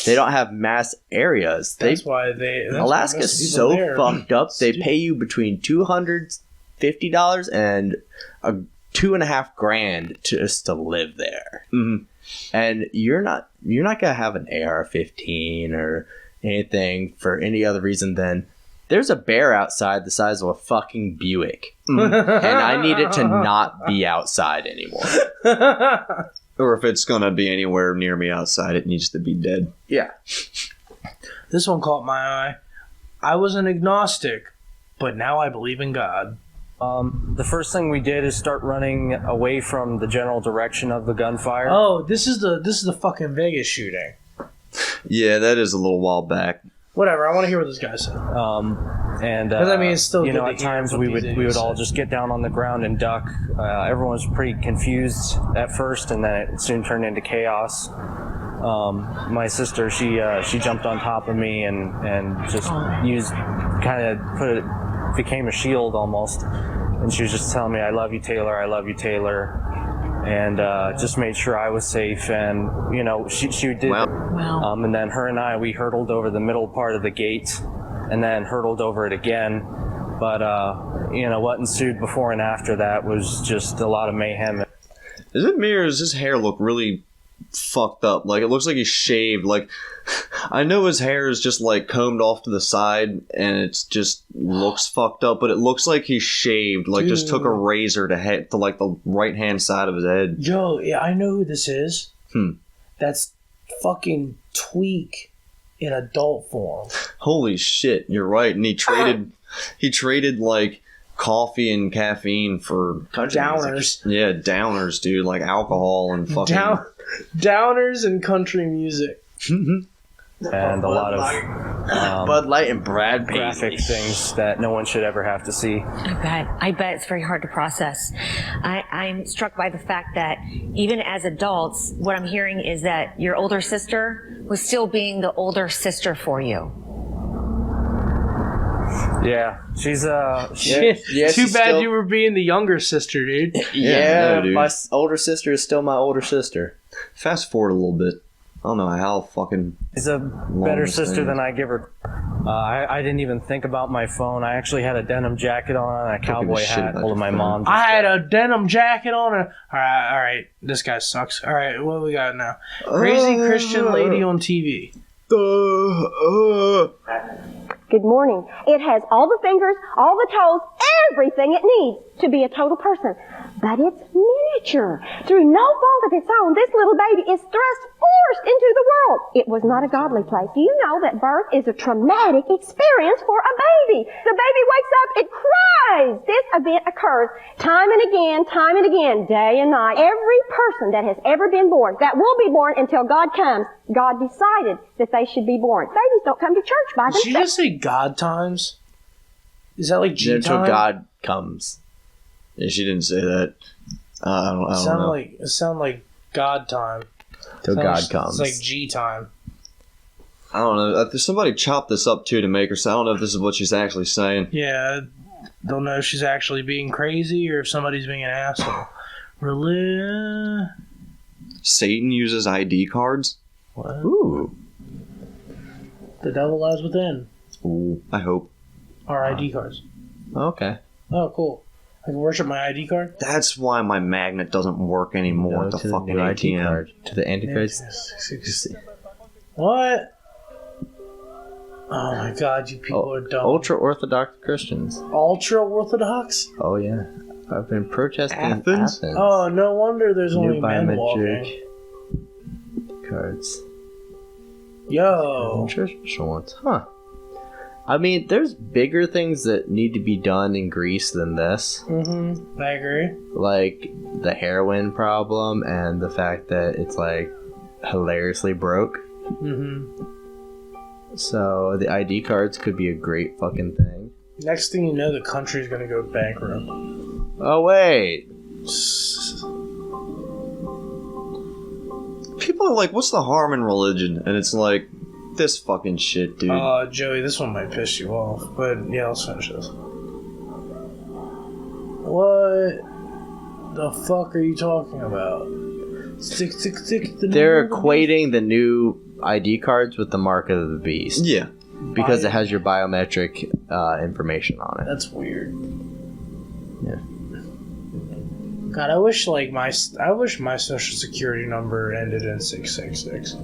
They don't have mass areas. That's why they. Alaska's so fucked up. They pay you between $250 and $2,500 just to live there. Mm-hmm. And you're not gonna have an AR-15 or anything for any other reason than there's a bear outside the size of a fucking Buick, and I need it to not be outside anymore. Or if it's gonna be anywhere near me outside, it needs to be dead. Yeah. This one caught my eye. I was an agnostic, but now I believe in God. The first thing we did is start running away from the general direction of the gunfire. Oh, this is the fucking Vegas shooting. Yeah, that is a little while back. Whatever. I want to hear what this guy said. And 'Cause, I mean, it's still you good know, to at hear times what we these would idiots all say. just get down on the ground and duck. Everyone was pretty confused at first, and then it soon turned into chaos. My sister, she jumped on top of me and just became a shield almost. And she was just telling me, "I love you, Taylor. I love you, Taylor." And just made sure I was safe. And you know, she did. Wow. And then her and I, we hurtled over the middle part of the gate, and then hurtled over it again. But you know what ensued before and after that was just a lot of mayhem. Is it me or does his hair look really fucked up? Like, it looks like he's shaved. Like, I know his hair is just like combed off to the side and it's just looks fucked up, but it looks like he's shaved. Like, just took a razor to like the right hand side of his head. Yo, yeah, I know who this is. That's fucking Tweak in adult form. Holy shit, you're right. And he traded like coffee and caffeine for downers. Yeah, downers, dude, like alcohol and fucking downers and country music. And a lot of Bud Light and Brad graphic things that no one should ever have to see. I bet it's very hard to process. I'm struck by the fact that even as adults, what I'm hearing is that your older sister was still being the older sister for you. Yeah, she's Too bad you were being the younger sister, dude. Yeah, dude. my older sister is still my older sister. Fast forward a little bit. I don't know how fucking. She's a better sister than I give her. I didn't even think about my phone. I actually had a denim jacket on and a cowboy hat holding my mom. I had a denim jacket on. All right. This guy sucks. All right, what we got now? Crazy Christian lady on TV. Good morning. It has all the fingers, all the toes, everything it needs to be a total person. But it's miniature. Through no fault of its own, this little baby is forced into the world. It was not a godly place. Do you know that birth is a traumatic experience for a baby? The baby wakes up, it cries. This event occurs time and again, day and night. Every person that has ever been born, that will be born until God comes, God decided that they should be born. Babies don't come to church by themselves. Did she just say God times? Is that like G time? Until God comes. Yeah, she didn't say that. I don't know. It sounded like God time. Till God comes. It's like G time. I don't know. Somebody chopped this up too to make her. So I don't know if this is what she's actually saying. Yeah, don't know if she's actually being crazy or if somebody's being an asshole. Satan uses ID cards. What? Ooh. The devil lies within. Ooh, I hope. Our ID cards. Okay. Oh, cool. I can worship my ID card? That's why my magnet doesn't work anymore at the fucking ATM. Card. To the Antichrist. What? Oh my god, you people are dumb. Ultra-Orthodox Christians. Ultra-Orthodox? Oh, yeah. I've been protesting Athens? Oh, no wonder there's only men biometric walking. cards. Yo. Church ones. Huh. I mean, there's bigger things that need to be done in Greece than this. Mm-hmm. I agree. Like the heroin problem and the fact that it's like hilariously broke. Mm-hmm. So the ID cards could be a great fucking thing. Next thing you know, the country's gonna go bankrupt. Oh, wait. People are like, what's the harm in religion? And it's like, this fucking shit, dude. Joey, this one might piss you off, but yeah, let's finish this. What the fuck are you talking about? They're equating the new ID cards with the mark of the beast. Yeah. Because it has your biometric information on it. That's weird. Yeah. God, I wish my social security number ended in 666.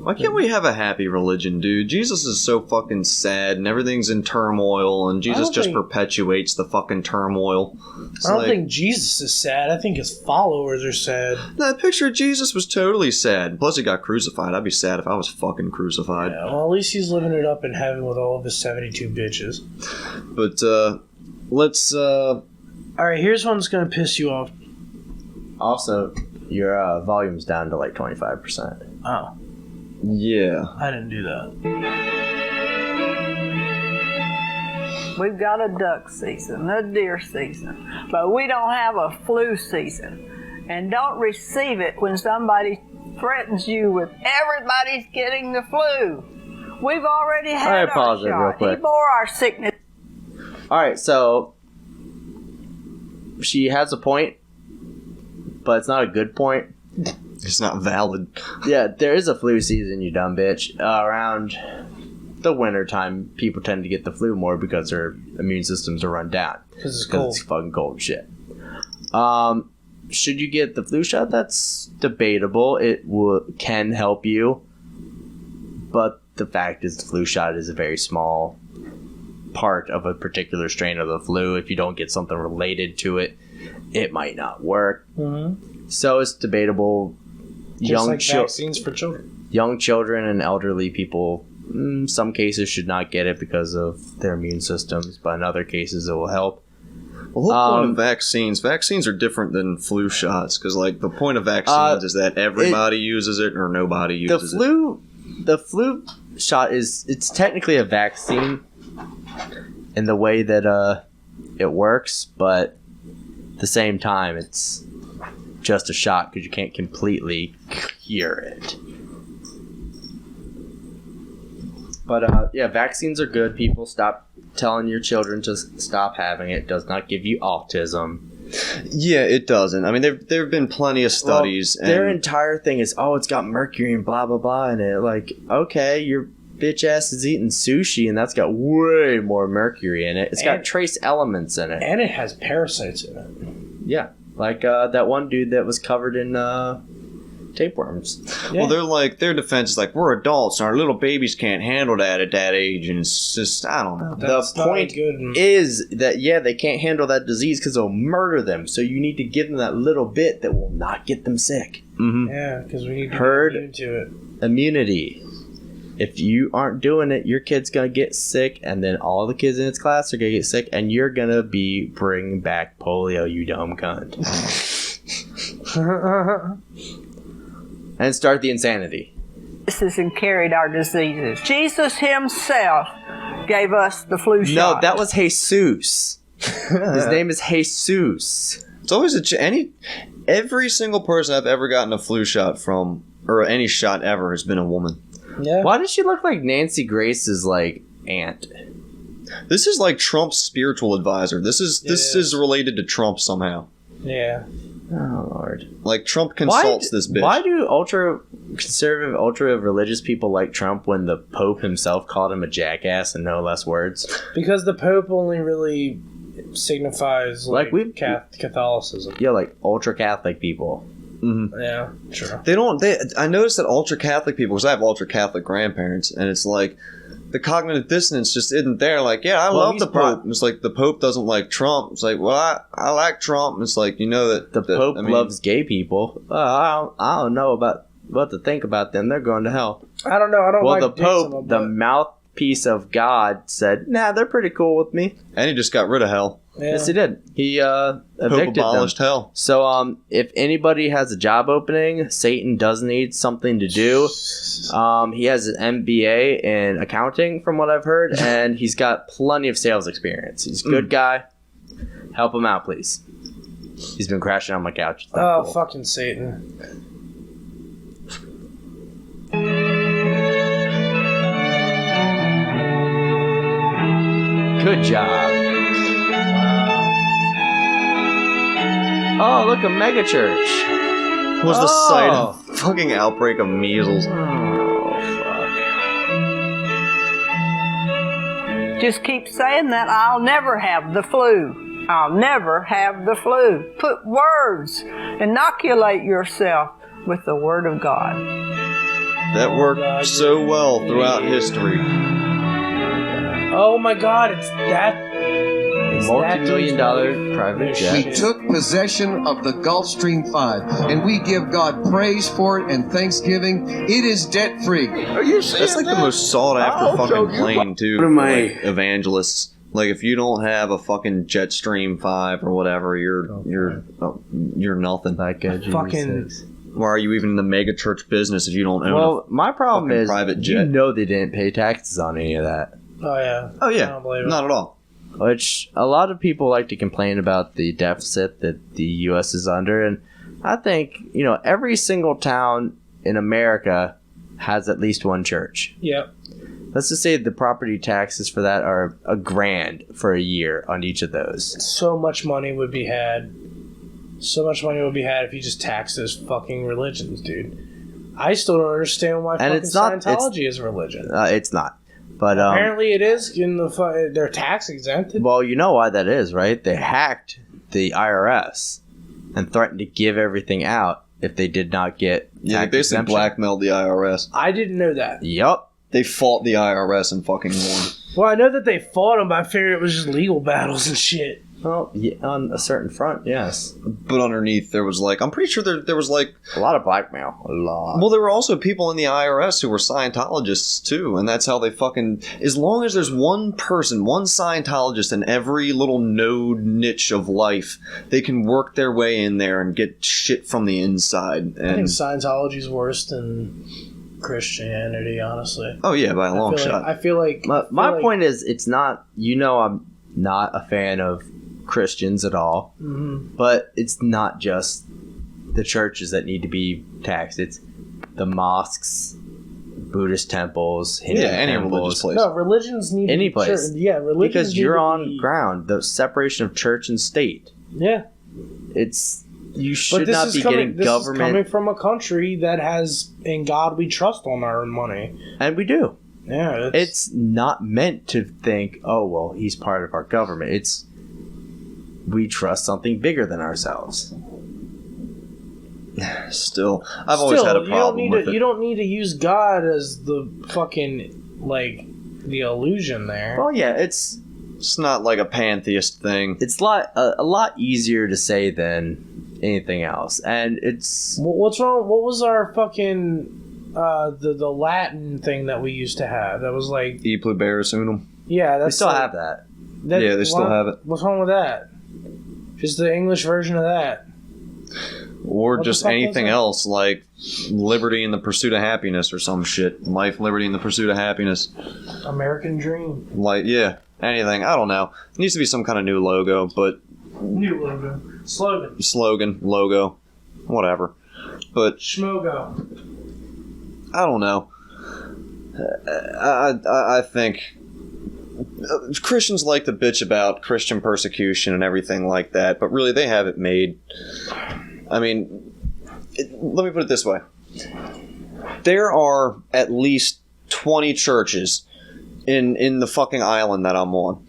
Why can't we have a happy religion, dude? Jesus is so fucking sad and everything's in turmoil and Jesus just perpetuates the fucking turmoil. I don't think Jesus is sad. I think his followers are sad. That picture of Jesus was totally sad. Plus he got crucified. I'd be sad if I was fucking crucified. Yeah, well, at least he's living it up in heaven with all of his 72 bitches. But, let's, Alright, here's one that's gonna piss you off. Also, your volume's down to like 25%. Oh. Yeah. I didn't do that. We've got a duck season, a deer season, but we don't have a flu season. And don't receive it when somebody threatens you with everybody's getting the flu. We've already had pause it our real shot. quick. He bore our sickness. Alright, so she has a point, but it's not a good point. It's not valid. Yeah, there is a flu season, you dumb bitch. Around the winter time, people tend to get the flu more because their immune systems are run down. Because it's cold. It's fucking cold shit. Should you get the flu shot? That's debatable. It can help you. But the fact is the flu shot is a very small part of a particular strain of the flu. If you don't get something related to it, it might not work. Mm-hmm. So it's debatable. Just like vaccines for children. Young children and elderly people, in some cases, should not get it because of their immune systems, but in other cases it will help. Well, the whole point of vaccines are different than flu shots because, like, the point of vaccines is that everybody uses it or nobody uses it. The flu shot it's technically a vaccine in the way that it works, but at the same time, it's just a shot because you can't completely cure it. But yeah, vaccines are good. People, stop telling your children to stop having it. It does not give you autism. Yeah, it doesn't. I mean, there have been plenty of studies. Well, their entire thing is, it's got mercury and blah, blah, blah in it. Like, okay, your bitch ass is eating sushi and that's got way more mercury in it. It's got trace elements in it. And it has parasites in it. Yeah, like that one dude that was covered in tapeworms. Yeah. Well, their defense is like, we're adults and our little babies can't handle that at that age, and it's just, I don't know. The point is that, they can't handle that disease because it'll murder them, so you need to give them that little bit that will not get them sick. Mm-hmm. Yeah, because we need to herd get into it. Immunity. If you aren't doing it, your kid's going to get sick, and then all the kids in its class are going to get sick, and you're going to be bringing back polio, you dumb cunt. And start the insanity. Jesus and carried our diseases. Jesus himself gave us the flu shot. No, that was Jesus. His name is Jesus. It's always every single person I've ever gotten a flu shot from, or any shot ever, has been a woman. Yeah. Why does she look like Nancy Grace's aunt? This is like Trump's spiritual advisor. This is related to Trump somehow. Yeah. Oh, Lord. Like, Trump consults this bitch. Why do ultra-conservative, ultra-religious people like Trump when the Pope himself called him a jackass in no less words? Because the Pope only really signifies, Catholicism. Yeah, like ultra-Catholic people. Mm-hmm. Yeah, sure. I noticed that ultra-Catholic people, because I have ultra-Catholic grandparents, and it's like, the cognitive dissonance just isn't there. Like, I love the Pope. It's like, the Pope doesn't like Trump. It's like, well, I like Trump. It's like, that... The Pope loves gay people. I don't know about what to think about them. They're going to hell. I don't know. I don't like the Pope, the mouthpiece of God, said, nah, they're pretty cool with me. And he just got rid of hell. Yeah. Yes, he did. He evicted Pope abolished hell. So, if anybody has a job opening, Satan does need something to do. He has an MBA in accounting, from what I've heard, and he's got plenty of sales experience. He's a good guy. Help him out, please. He's been crashing on my couch. Oh, fucking Satan. Good job. Oh, look, a megachurch. Was the site of fucking outbreak of measles. Just keep saying that. I'll never have the flu. I'll never have the flu. Put words. Inoculate yourself with the Word of God. That worked so well throughout history. Oh my God, it's that... Multi-million-dollar private jet. We took possession of the Gulfstream 5, and we give God praise for it and thanksgiving. It is debt-free. Are you saying that's like the most sought-after fucking plane, too, for evangelists. Like, if you don't have a fucking Jetstream 5 or whatever, you're nothing. Fucking... Why are you even in the mega church business if you don't own a my problem is, private jet? They didn't pay taxes on any of that. Oh, yeah. Oh, yeah. I don't believe it. Not at all. Which a lot of people like to complain about the deficit that the U.S. is under. And I think, every single town in America has at least one church. Yep. Let's just say the property taxes for that are $1,000 for a year on each of those. So much money would be had. So much money would be had if you just taxed those fucking religions, dude. I still don't understand why Scientology is a religion. It's not. But apparently it is. They're tax exempted. Well, you know why that is, right? They hacked the IRS and threatened to give everything out if they did not get they basically blackmailed the IRS. I didn't know that. Yup. They fought the IRS and fucking won. Well, I know that they fought them, but I figured it was just legal battles and shit. Well, yeah, on a certain front, yes. But underneath, there was like, I'm pretty sure there was like a lot of blackmail. A lot. Well, there were also people in the IRS who were Scientologists too, and that's how they fucking. As long as there's one person, one Scientologist in every little node niche of life, they can work their way in there and get shit from the inside. And I think Scientology's worse than Christianity, honestly. Oh yeah, by a long shot. I feel like my point is, it's not. I'm not a fan of Christians at all, but it's not just the churches that need to be taxed. It's the mosques, Buddhist temples, Hindu any temples. religious place. No, religions need Any to be place. religions because need you're to on be, ground. The separation of church and state. Yeah, you should not be getting government. This is coming from a country that has "In God We Trust" on our money, and we do. Yeah, it's not meant to think, oh well, he's part of our government. It's we trust something bigger than ourselves. Still, I've always had a problem with it. You don't need to use God as the fucking the illusion there. Well, yeah, it's not like a pantheist thing. It's a lot easier to say than anything else, and it's what's wrong. What was our fucking the Latin thing that we used to have? That was like E pluribus unum. Yeah, that's we still have that. Yeah, they still have it. What's wrong with that? Just the English version of that. Or just anything else, like liberty in the pursuit of happiness or some shit. Life, liberty, in the pursuit of happiness. American dream. Like, yeah, anything. I don't know. It needs to be some kind of new logo, but... New logo. Slogan. Slogan, logo, whatever. But... Schmogo. I don't know. I think... Christians like to bitch about Christian persecution and everything like that, but really they have it made. I mean, let me put it this way. There are at least 20 churches in the fucking island that I'm on.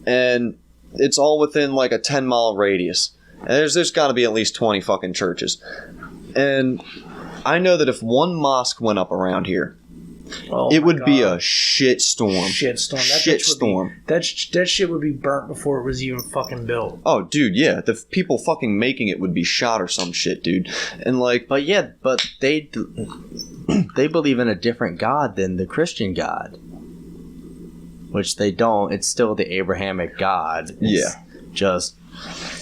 And it's all within like a 10-mile radius. And there's got to be at least 20 fucking churches. And I know that if one mosque went up around here, it would be a shit storm. That shit would be burnt before it was even fucking built. Oh, dude, yeah. The people fucking making it would be shot or some shit, dude. And like, but they believe in a different God than the Christian God, which they don't. It's still the Abrahamic God. It's just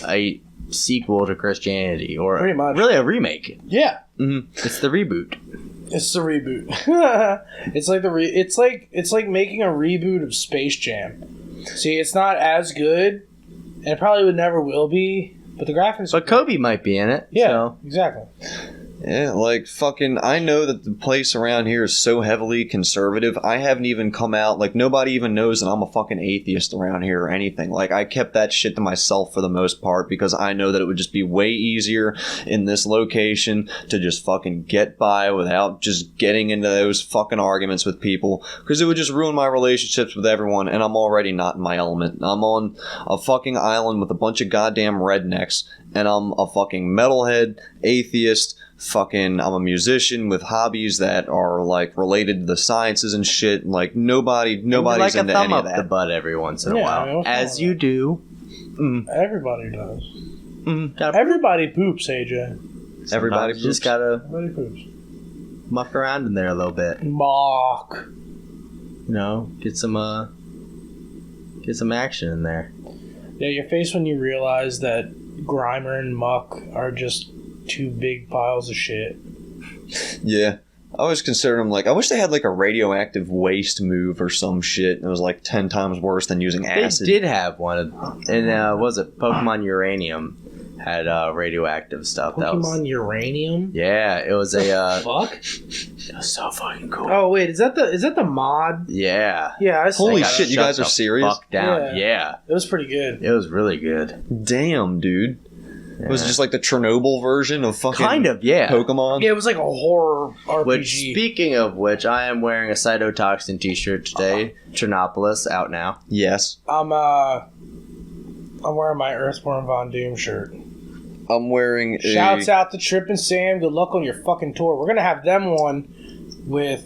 a sequel to Christianity, or pretty much really a remake. Yeah, it's the reboot. It's the reboot. It's like it's like making a reboot of Space Jam. See, it's not as good, and it probably never will be. But the graphics. But Kobe might be in it. Yeah, so. exactly. Yeah, like fucking, I know that the place around here is so heavily conservative. I haven't even come out, like nobody even knows that I'm a fucking atheist around here or anything. Like I kept that shit to myself for the most part because I know that it would just be way easier in this location to just fucking get by without just getting into those fucking arguments with people, because it would just ruin my relationships with everyone, and I'm already not in my element. I'm on a fucking island with a bunch of goddamn rednecks, and I'm a fucking metalhead, atheist, fucking, I'm a musician with hobbies that are like related to the sciences and shit. Like nobody's like into thumb any up of that. The butt every once in a while, as you do. Everybody does. Everybody poops, AJ. Everybody poops. Just gotta Everybody poops. muck around in there a little bit. Mock. You know, get some action in there. Yeah, your face when you realize that Grimer and Muck are just two big piles of shit. Yeah. I always consider them like, I wish they had like a radioactive waste move or some shit. It was like 10 times worse than using acid. They did have one, and was it Pokemon Uranium had radioactive stuff. Pokemon Uranium? Yeah, it was a fuck. It was so fucking cool. Oh wait, is that the mod? Yeah. Yeah, I Holy shit, you guys are serious? Fuck down. Yeah. It was pretty good. It was really good. Damn, dude. Yeah. Was it just like the Chernobyl version of fucking kind of, yeah. Pokemon? Yeah, it was like a horror RPG. Which, speaking of which, I am wearing a Cytotoxin t-shirt today. Chernopolis, out now. Yes. I'm wearing my Earthworm Von Doom shirt. I'm wearing Shouts out to Trip and Sam. Good luck on your fucking tour. We're going to have them one with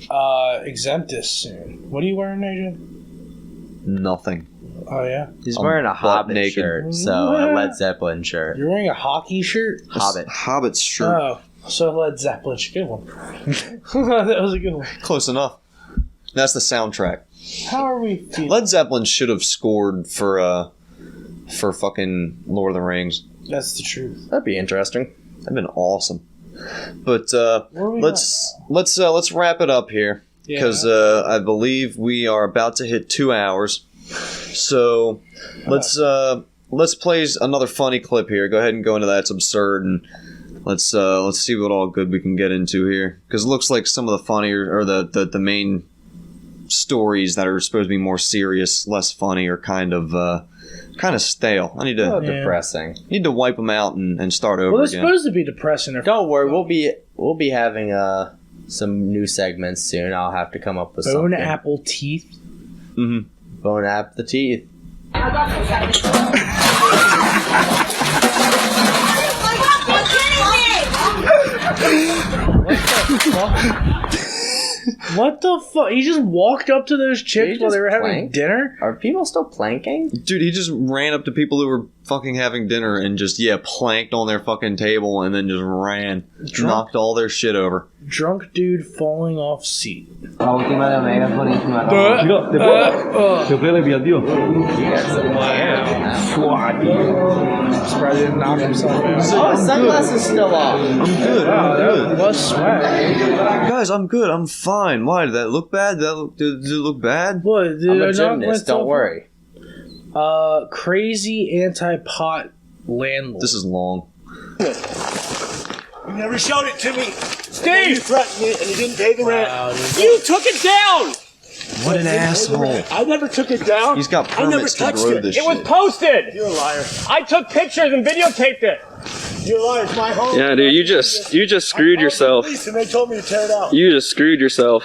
Exemptus soon. What are you wearing, AJ? Nothing. Oh yeah. He's wearing a Hobbit shirt, so a Led Zeppelin shirt. You're wearing a hockey shirt? Hobbit's shirt. Oh, so Led Zeppelin's a good one. That was a good one. Close enough. That's the soundtrack. How are we feeling? Led Zeppelin should have scored for fucking Lord of the Rings. That's the truth. That'd be interesting. That'd been awesome. But let's wrap it up here because I believe we are about to hit 2 hours. So let's play another funny clip here. Go ahead and go into that. It's absurd, and let's see what all good we can get into here because it looks like some of the funnier or the main stories that are supposed to be more serious, less funny, are kind of stale. I need to depressing. Need to wipe them out and start over Well, they're again. supposed to be depressing. Don't worry, we'll be having some new segments soon. I'll have to come up with Bone something. apple teeth. Mm-hmm. Bone apple the teeth. What the fuck? He just walked up to those chicks while they were having dinner? Are people still planking? Dude, he just ran up to people who were fucking having dinner and just, planked on their fucking table and then just ran. Knocked all their shit over. Drunk dude falling off seat. La última de Omega es buenísima. ¿Se puede enviar, tío? Surprised he didn't knock himself out. Oh, sunglasses still off. I'm good. That was swag. Guys, I'm good. I'm fine. Why? Did that look bad? Did it look bad? What? I'm a gymnast, don't worry. Crazy anti-pot landlord. This is long. You never showed it to me. Steve! You threatened me and you didn't pay the rent. You took it down! What an asshole. I never took it down. He's got I never permits to touched grow it. this It was shit. posted! You're a liar. I took pictures and videotaped it. You're a liar. It's my home. Yeah, dude, you just screwed yourself. Police and they told me to tear it out. You just screwed yourself.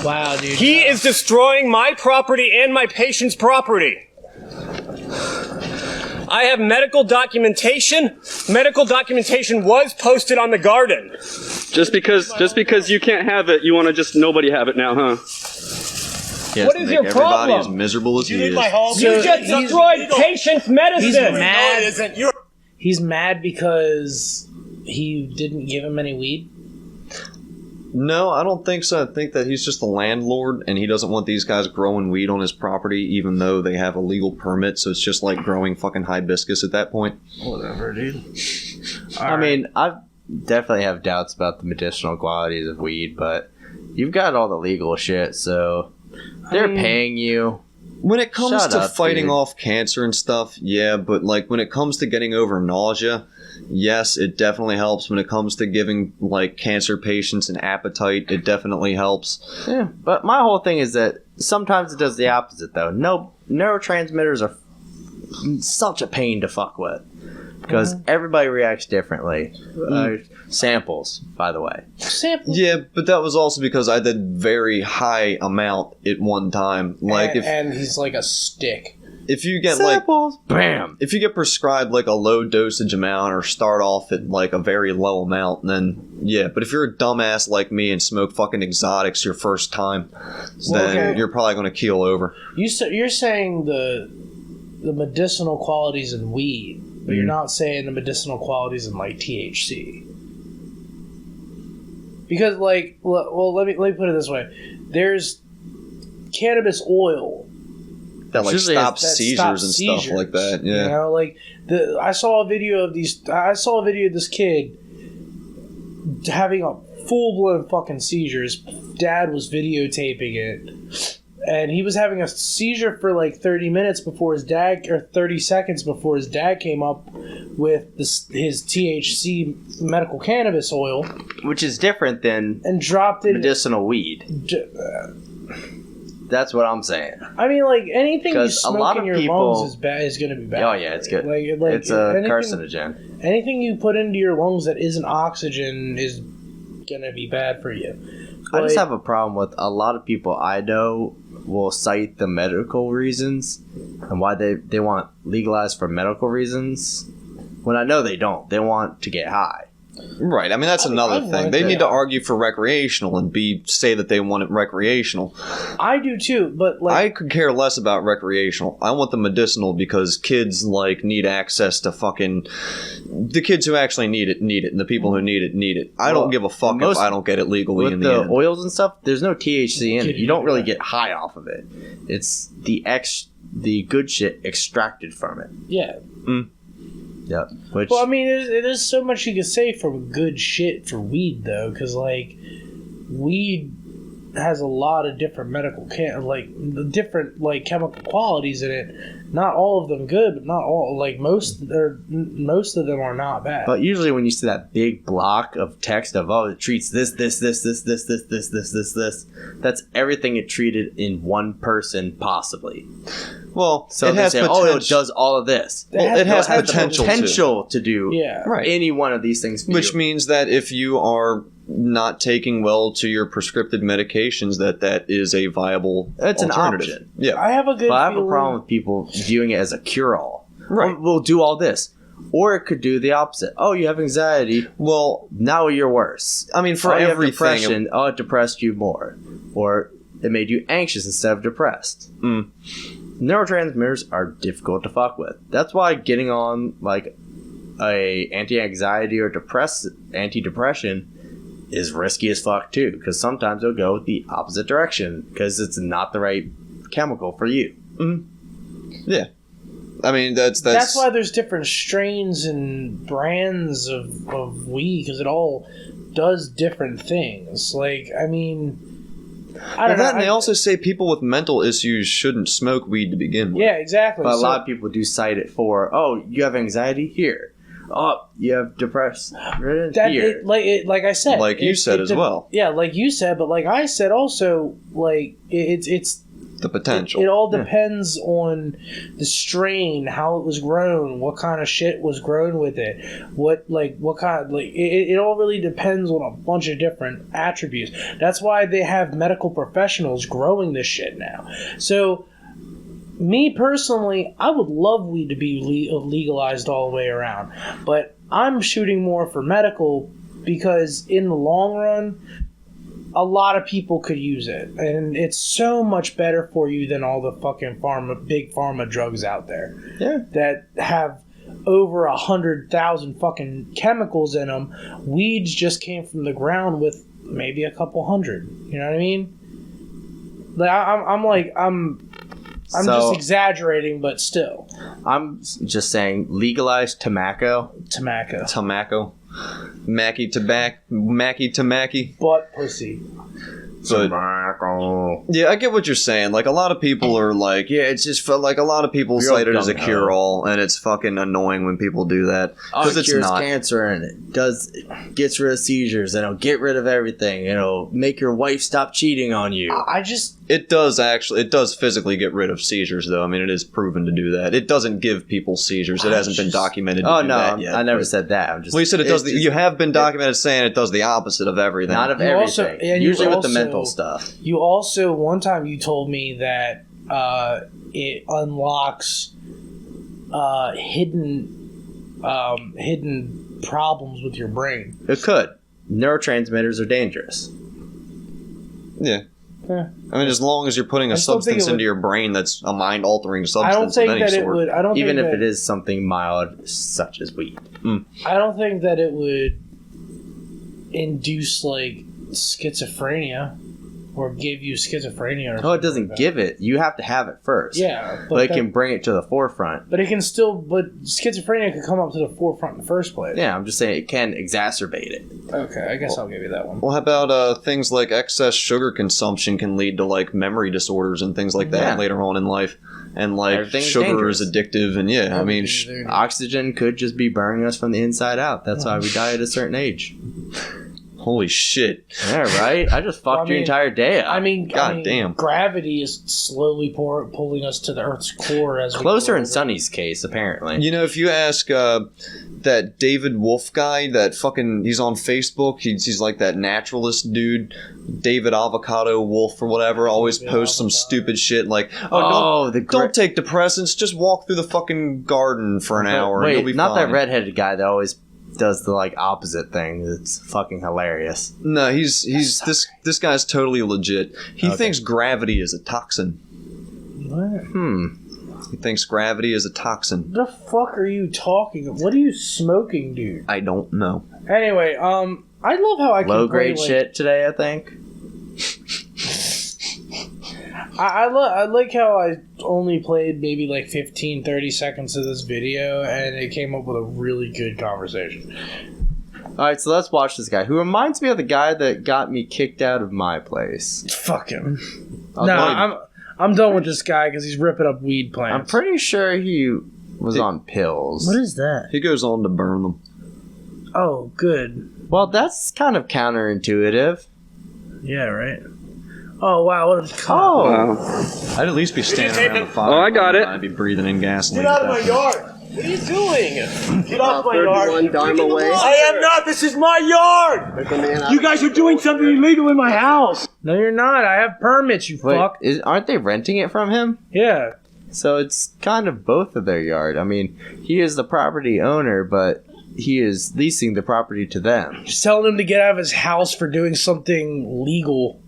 Wow, dude. He is destroying my property and my patient's property. I have medical documentation. Medical documentation was posted on the garden. Just because you can't have it, you want to just nobody have it now, huh? What is your problem? Everybody as miserable as he is. You just destroyed patient's medicine. He's mad. No, it isn't. You're He's mad because he didn't give him any weed. No, I don't think so. I think that he's just the landlord and he doesn't want these guys growing weed on his property even though they have a legal permit, so it's just like growing fucking hibiscus at that point. Whatever, dude. I mean, I definitely have doubts about the medicinal qualities of weed, but you've got all the legal shit, so they're paying you. When it comes Shut to up, fighting dude. off cancer and stuff, yeah, but like when it comes to getting over nausea, yes, it definitely helps. When it comes to giving like cancer patients an appetite, it definitely helps. Yeah, but my whole thing is that sometimes it does the opposite, though. No, neurotransmitters are such a pain to fuck with because everybody reacts differently. Samples, by the way. Samples? Yeah, but that was also because I did very high amount at one time. Like and he's like a stick. if you get Samples. like Bam. if you get prescribed like a low dosage amount or start off at like a very low amount, then yeah. But if you're a dumbass like me and smoke fucking exotics your first time, then you're probably going to keel over. You're saying the medicinal qualities in weed, but you're not saying the medicinal qualities in like THC. Because like, well, let me put it this way: there's cannabis oil That like stops seizures and stuff like that. Yeah. You know, like I saw a video of this kid having a full blown fucking seizure. His dad was videotaping it, and he was having a seizure for like 30 minutes before his dad, or 30 seconds before his dad came up with his THC medical cannabis oil, which is different than and dropped it medicinal weed. That's what I'm saying. I mean, like anything you 'Cause a smoke lot in of your people- lungs is bad. Is going to be bad. Oh yeah, it's good. Like it's a anything- carcinogen. Anything you put into your lungs that isn't oxygen is going to be bad for you. I just have a problem with a lot of people I know will cite the medical reasons and why they want legalized for medical reasons when I know they don't. They want to get high. Right. I mean, that's another thing. They need to argue for recreational and say that they want it recreational. I do too, but like I could care less about recreational. I want the medicinal because kids need access to the kids who actually need it, and the people who need it. I don't give a fuck if I don't get it legally with in the end. oils and stuff. There's no THC in it. You don't really get high off of it. It's the good shit extracted from it. Yeah. Yep. Which, well, I mean, there's so much you can say for good shit for weed, though, because weed has a lot of different different chemical qualities in it. Not all of them good, but not all. Most of them are not bad. But usually, when you see that big block of text of it treats this, that's everything it treated in one person possibly. Well, so it has say, it does all of this. Well, it has the potential to do any one of these things. Which means that if you are not taking well to your prescriptive medications, that is a viable It's an alternative. option. Yeah, I have a good. But I have a problem with people viewing it as a cure-all. Right, we'll do all this, or it could do the opposite. Oh, you have anxiety. Well, now you're worse. I mean, for you have everything, depression. Oh, it depressed you more, or it made you anxious instead of depressed. Neurotransmitters are difficult to fuck with. That's why getting on a anti-anxiety or anti-depression is risky as fuck too, because sometimes it'll go the opposite direction because it's not the right chemical for you. Yeah, I mean that's why there's different strains and brands of weed, because it all does different things. I mean, I don't know. And they also say people with mental issues shouldn't smoke weed to begin with. Yeah, exactly. But a lot of people do cite it for, you have anxiety? Here. Oh, you have depression? Here. Like I said. Like you said as well. Yeah, like you said, but like I said also, it's the potential. It all depends on the strain, how it was grown, what kind of shit was grown with it, it all really depends on a bunch of different attributes. That's why they have medical professionals growing this shit now. So, me personally, I would love weed to be legalized all the way around, but I'm shooting more for medical because in the long run, a lot of people could use it, and it's so much better for you than all the fucking big pharma drugs out there. Yeah, that have over 100,000 fucking chemicals in them. Weeds just came from the ground with maybe a couple hundred. You know what I mean? I'm just exaggerating, but still. I'm just saying, legalize tobacco. Mackie tobacco. Butt pussy. Tobacco. Yeah, I get what you're saying. A lot of people are it's just a lot of people cite it as a cure-all, and it's fucking annoying when people do that. Because it cures cancer, and it gets rid of seizures, and it'll get rid of everything. It'll make your wife stop cheating on you. It does physically get rid of seizures, though. I mean, it is proven to do that. It doesn't give people seizures. It hasn't been documented to do that yet. I never said that. You said it does. You have been documented saying it does the opposite of everything. Not of everything. Usually with the mental stuff. You also, one time you told me that it unlocks hidden problems with your brain. It could. Neurotransmitters are dangerous. Yeah. I mean, as long as you're putting a substance into your brain that's a mind-altering substance. I don't think of any that sort. it would. I don't even think if that, it is something mild, such as weed. I don't think that it would induce schizophrenia or give you schizophrenia. It doesn't give it. You have to have it first. Yeah, but it can bring it to the forefront. But it can still. But schizophrenia could come up to the forefront in the first place. Yeah, I'm just saying it can exacerbate it. Okay, I guess I'll give you that one. Well, how about things like excess sugar consumption can lead to memory disorders and things like that later on in life, and sugar is addictive, and I mean, oxygen could just be burning us from the inside out. That's why we die at a certain age. Holy shit. Yeah, right? I just fucked your entire day up. I mean, damn. Gravity is slowly pulling us to the Earth's core as closer in Sonny's case, apparently. You know, if you ask that David Wolf guy, he's on Facebook, he's like that naturalist dude, David Avocado Wolf or whatever, always posts some stupid shit don't take depressants, just walk through the fucking garden for an hour and you'll be not fine. that redheaded guy that always does the like opposite thing. It's fucking hilarious. No, he's this guy's totally legit. He thinks gravity is a toxin. What? He thinks gravity is a toxin. The fuck are you talking? What are you smoking, dude? I don't know. Anyway, I love how I can low grade play, like, shit today. I think. I like how I only played maybe like 15, 30 seconds of this video, and it came up with a really good conversation. All right, so let's watch this guy, who reminds me of the guy that got me kicked out of my place. Fuck him. I'm done with this guy because he's ripping up weed plants. I'm pretty sure he was on pills. What is that? He goes on to burn them. Oh, good. Well, that's kind of counterintuitive. Yeah, right. Oh, wow, what a wow. I'd at least be standing around the fire. Oh, I got it. I'd be breathing in gasoline. Get out of my yard! What are you doing? Get off my yard! dime away. I am not! This is my yard! You guys are doing something illegal in my house! No, you're not. I have permits, you fuck. Aren't they renting it from him? Yeah. So it's kind of both of their yard. I mean, he is the property owner, but he is leasing the property to them. Just telling him to get out of his house for doing something legal.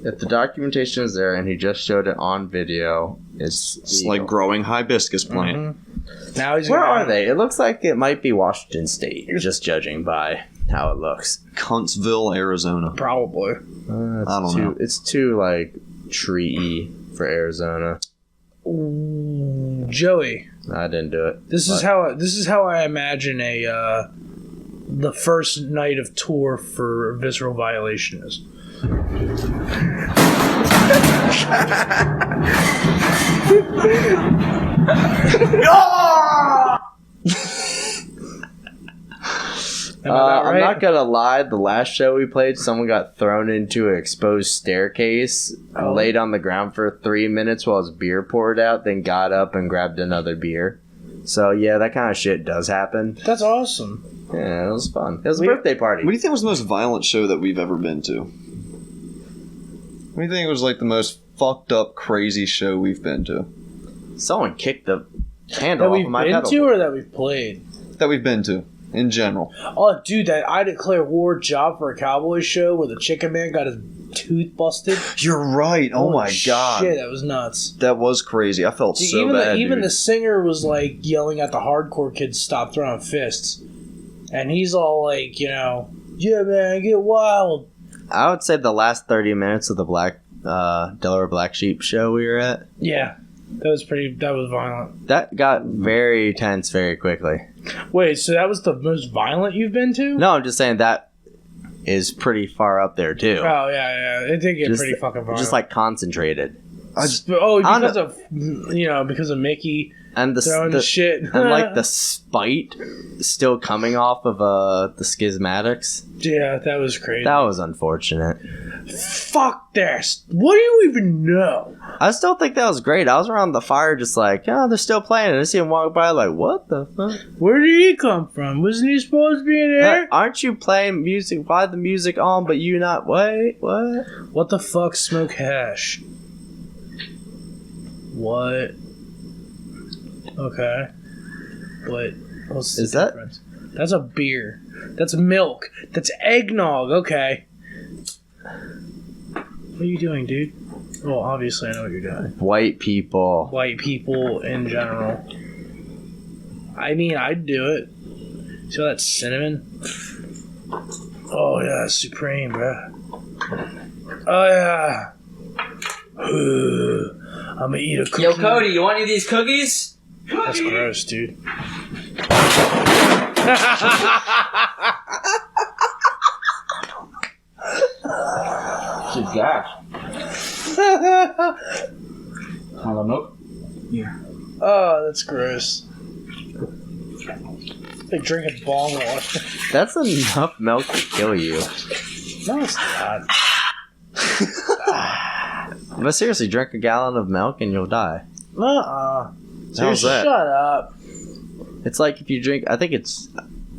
If the documentation is there and he just showed it on video, it's like growing hibiscus plant. Mm-hmm. Now he's Where are they? It looks like it might be Washington State, just judging by how it looks. Huntsville, Arizona. Probably. I don't know. It's too like tree-y for Arizona. Ooh, Joey, I didn't do it. This is how I imagine the first night of tour for Visceral Violation is. I'm not gonna lie, the last show we played, someone got thrown into an exposed staircase, laid on the ground for 3 minutes while his beer poured out, then got up and grabbed another beer. So yeah, that kind of shit does happen. That's awesome. Yeah, it was fun. It was a birthday party. What do you think was the most violent show that we've ever been to? What do you think was like the most fucked up, crazy show we've been to? Someone kicked the handle off of my pedal. That we've been to or that we've played? That we've been to, in general. Oh, dude, that I Declare War Job for a Cowboy show where the Chicken Man got his tooth busted. You're right. Oh my god. Shit, that was nuts. That was crazy. I felt Dude, so bad. Even the singer was like yelling at the hardcore kids, "Stop throwing fists," and he's all like, yeah, man, get wild. I would say the last 30 minutes of the Delaware Black Sheep show we were at. Yeah, that was violent. That got very tense very quickly. Wait, so that was the most violent you've been to? No, I'm just saying that is pretty far up there too. Oh yeah, it did get pretty fucking violent. Just like concentrated. Because of Mickey and throwing the shit, and like the spite still coming off of the schismatics. Yeah, that was crazy. That was unfortunate. Fuck this. What do you even know? I still think that was great. I was around the fire just like, they're still playing. And I see him walk by like, what the fuck? Where did he come from? Wasn't he supposed to be in there? Aren't you playing music? Why the music on, but you not? Wait, what? What the fuck, smoke hash? What? Okay. What? What's the difference? That's a beer. That's milk. That's eggnog. Okay. What are you doing, dude? Well, obviously I know what you're doing. White people. White people in general. I mean, I'd do it. See all that cinnamon? Oh, yeah, supreme, bro. Oh, yeah. I'm gonna eat a cookie. Yo, Cody, you want any of these cookies? That's gross, dude. She's gas. Hello, milk? Yeah. Oh, that's gross. Like drinking bong water. That's enough milk to kill you. No, it's not. But seriously, drink a gallon of milk and you'll die. How's that? Shut up. It's like if you drink, I think it's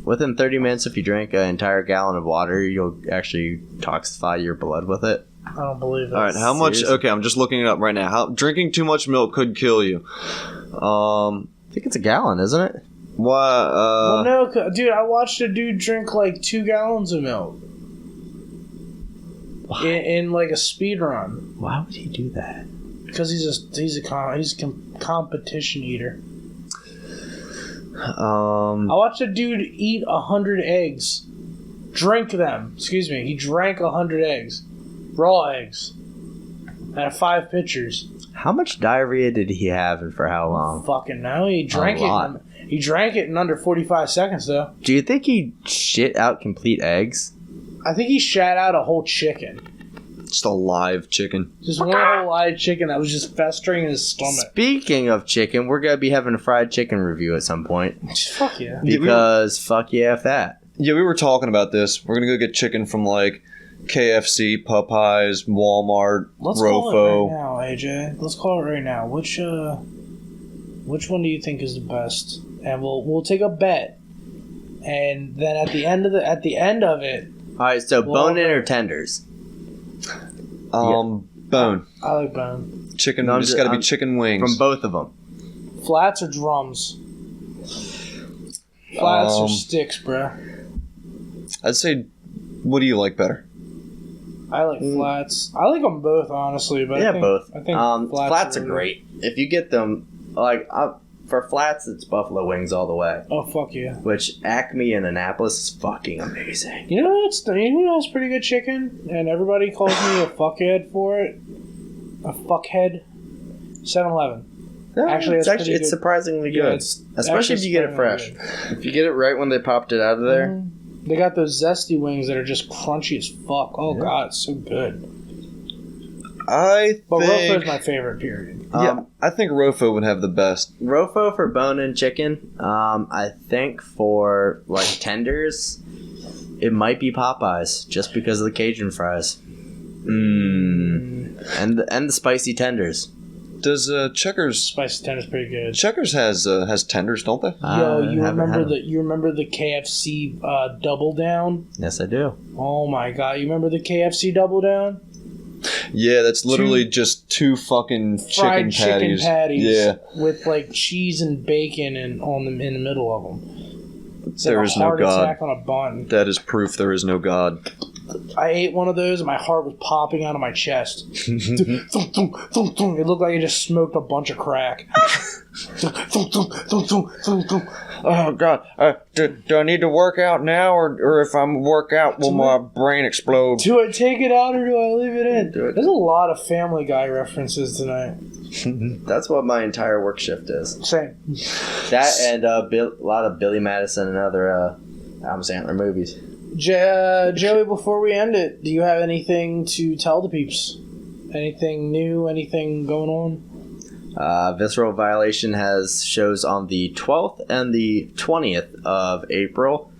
within 30 minutes if you drink an entire gallon of water, you'll actually toxify your blood with it. I don't believe that. All right, how much? Seriously? Okay, I'm just looking it up right now. How drinking too much milk could kill you. I think it's a gallon, isn't it? Why? Well, no, dude, I watched a dude drink like 2 gallons of milk in like a speed run. Why would he do that? Because he's a competition eater. I watched a dude eat 100 eggs. Drink them. Excuse me. He drank 100 eggs. Raw eggs. Out of 5 pitchers. How much diarrhea did he have and for how long? Fucking no. He drank it. He drank it in under 45 seconds, though. Do you think he shit out complete eggs? I think he shat out a whole chicken. Just a live chicken. Just one whole live chicken that was just festering in his stomach. Speaking of chicken, we're going to be having a fried chicken review at some point. Fuck yeah. Because fuck yeah, if that. Yeah, we were talking about this. We're going to go get chicken from like KFC, Popeyes, Walmart, Let's Rofo. call it right now, AJ. Let's call it right now. Which one do you think is the best? And we'll take a bet. And then at the end of it. All right, so bone-in or tenders? Bone. I like bone. Chicken. Just got to be chicken wings from both of them. Flats or drums? Flats or sticks, bro? I'd say. What do you like better? I like flats. I like them both, honestly. But yeah, I think, both. I think flats are great. If you get them, for flats, it's buffalo wings all the way. Oh, fuck yeah. Which Acme in Annapolis is fucking amazing. You know who has pretty good chicken? And everybody calls me a fuckhead for it. A fuckhead. 7-Eleven. Actually, it's surprisingly good. Especially if you get it fresh. Good. If you get it right when they popped it out of there. Mm-hmm. They got those zesty wings that are just crunchy as fuck. Oh, God, it's so good. But Rofo's my favorite, period. I think Rofo would have the best. Rofo for bone-in chicken. I think for like tenders, it might be Popeyes just because of the Cajun fries. And the spicy tenders. Does Checkers spicy tenders pretty good? Checkers has tenders, don't they? Yo, you remember the KFC Double Down? Yes, I do. Oh my God, you remember the KFC Double Down? Yeah, that's literally just 2 fucking fried chicken patties. Yeah, with like cheese and bacon and in the middle of them. It's there like is no God. Heart attack on a bun. That is proof there is no God. I ate one of those and my heart was popping out of my chest. It looked like I just smoked a bunch of crack. Oh God! Do I need to work out now, or if I'm work out, will my brain explode? Do I take it out or do I leave it in? There's a lot of Family Guy references tonight. That's what my entire work shift is. Same. That and a lot of Billy Madison and other Adam Sandler movies. Joey, before we end it, do you have anything to tell the peeps? Anything new? Anything going on? Visceral Violation has shows on the 12th and the 20th of April.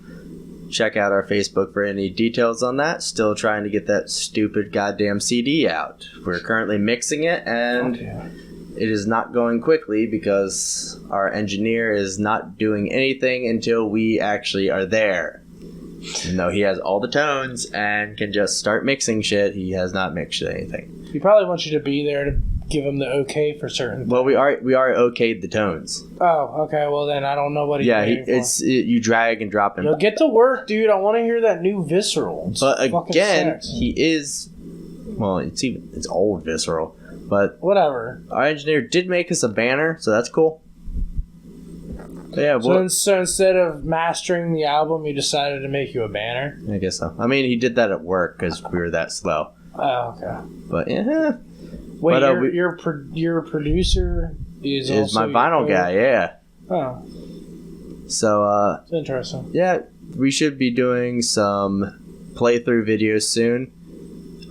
Check out our Facebook for any details on that. Still trying to get that stupid goddamn CD out. We're currently mixing it, and it is not going quickly because our engineer is not doing anything until we actually are there. Even though he has all the tones and can just start mixing shit, he has not mixed anything. He probably wants you to be there to give him the okay for certain things. Well, we are okayed the tones. Oh, okay. Well, then I don't know what he's you drag and drop him. Yo, get to work, dude. I want to hear that new Visceral. But again, he is. Well, it's old Visceral, but whatever. Our engineer did make us a banner, so that's cool. Yeah. So instead of mastering the album, he decided to make you a banner. I guess so. I mean, he did that at work because we were that slow. Oh, okay. But yeah. Wait, your producer is also my vinyl guy. Yeah. Oh. So. It's interesting. Yeah, we should be doing some playthrough videos soon.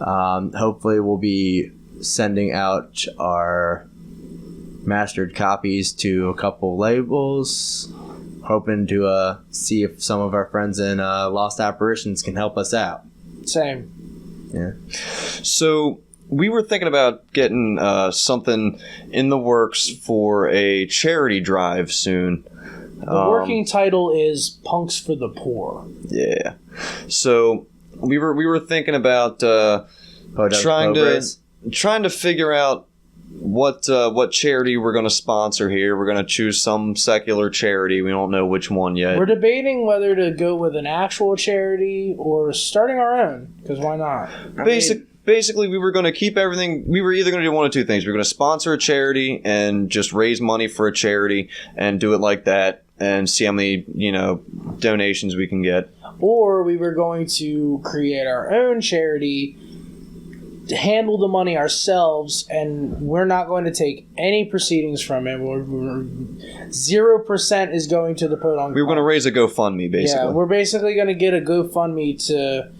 Hopefully, we'll be sending out our mastered copies to a couple labels, hoping to see if some of our friends in Lost Apparitions can help us out. Same. Yeah. So we were thinking about getting something in the works for a charity drive soon. The working title is Punks for the Poor. Yeah. So we were thinking about trying to figure out what charity we're going to sponsor here. We're going to choose some secular charity. We don't know which one yet. We're debating whether to go with an actual charity or starting our own, because why not? Basically, we were going to keep everything. We were either going to do one of two things. We were going to sponsor a charity and just raise money for a charity and do it like that and see how many, donations we can get. Or we were going to create our own charity, handle the money ourselves, and we're not going to take any proceedings from it. 0% is going to the Podunk. We were going to raise a GoFundMe, basically. Yeah, we're basically going to get a GoFundMe to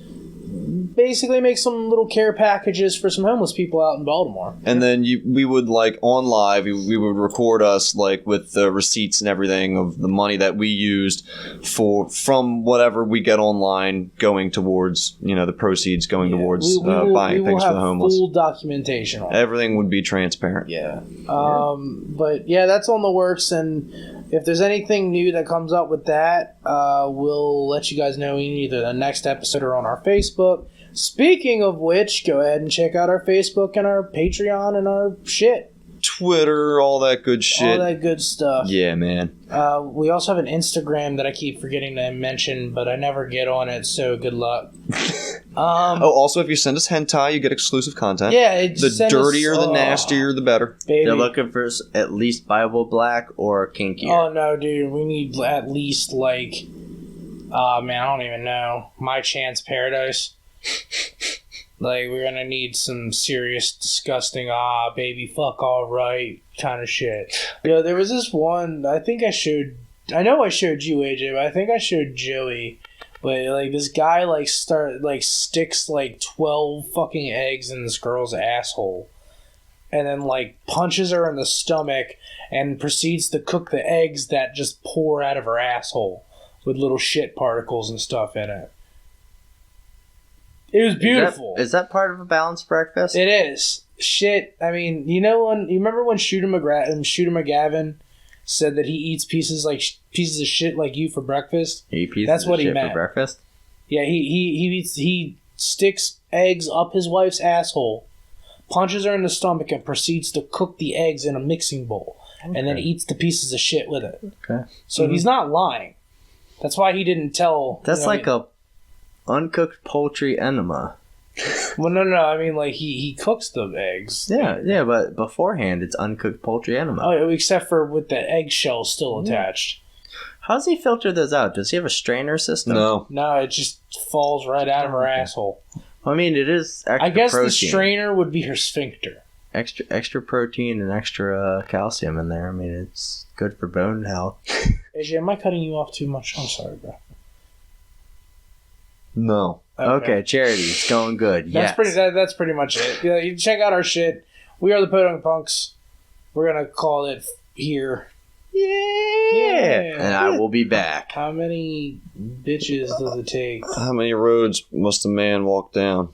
basically make some little care packages for some homeless people out in Baltimore. And then we would, on live, we would record us, with the receipts and everything of the money that we used from whatever we get online going towards, the proceeds going towards buying things for the homeless. Full documentation on it. Everything would be transparent. Yeah. But, yeah, that's on the works, and if there's anything new that comes up with that, we'll let you guys know in either the next episode or on our Facebook. Speaking of which, go ahead and check out our Facebook and our Patreon and our shit. Twitter, all that good shit. All that good stuff. Yeah, man. We also have an Instagram that I keep forgetting to mention, but I never get on it, so good luck. Also, if you send us hentai, you get exclusive content. Yeah, the dirtier, the nastier, the better. Baby. They're looking for at least Bible Black or kinkier. Oh, no, dude. We need at least, man, I don't even know. My Chance Paradise. We're gonna need some serious, disgusting, baby, fuck, all right, kind of shit. There was this one, I know I showed you, AJ, but I think I showed Joey. But, this guy, sticks, 12 fucking eggs in this girl's asshole. And then, punches her in the stomach and proceeds to cook the eggs that just pour out of her asshole with little shit particles and stuff in it. It was beautiful. Is that part of a balanced breakfast? It is. Shit. I mean, you remember when Shooter McGavin said that he eats pieces of shit like you for breakfast? That's what he meant. For breakfast? Yeah, he sticks eggs up his wife's asshole, punches her in the stomach, and proceeds to cook the eggs in a mixing bowl, and then eats the pieces of shit with it. Okay. So he's not lying. That's why he didn't tell. That's a uncooked poultry enema. Well, no. I mean, he cooks the eggs. Yeah, but beforehand, it's uncooked poultry enema. Oh, except for with the eggshell still attached. How does he filter those out? Does he have a strainer system? No, it just falls right out of her asshole. I mean, it is extra I guess protein. the strainer would be her sphincter. Extra protein and extra calcium in there. I mean, it's good for bone health. AJ, am I cutting you off too much? I'm sorry, bro. No. Okay, charity. It's going good. That's pretty much it. Yeah, you check out our shit. We are the Podunk Punks. We're gonna call it here. Yeah. And I will be back. How many bitches does it take? How many roads must a man walk down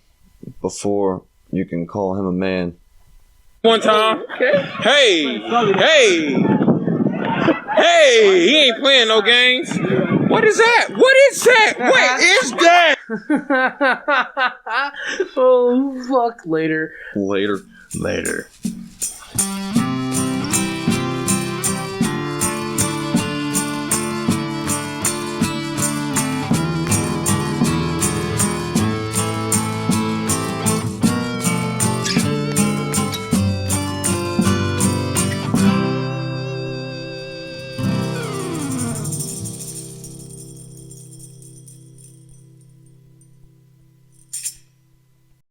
before you can call him a man? One time. Hey, he ain't playing no games. What is that? What is that? What is that? Oh, fuck. Later.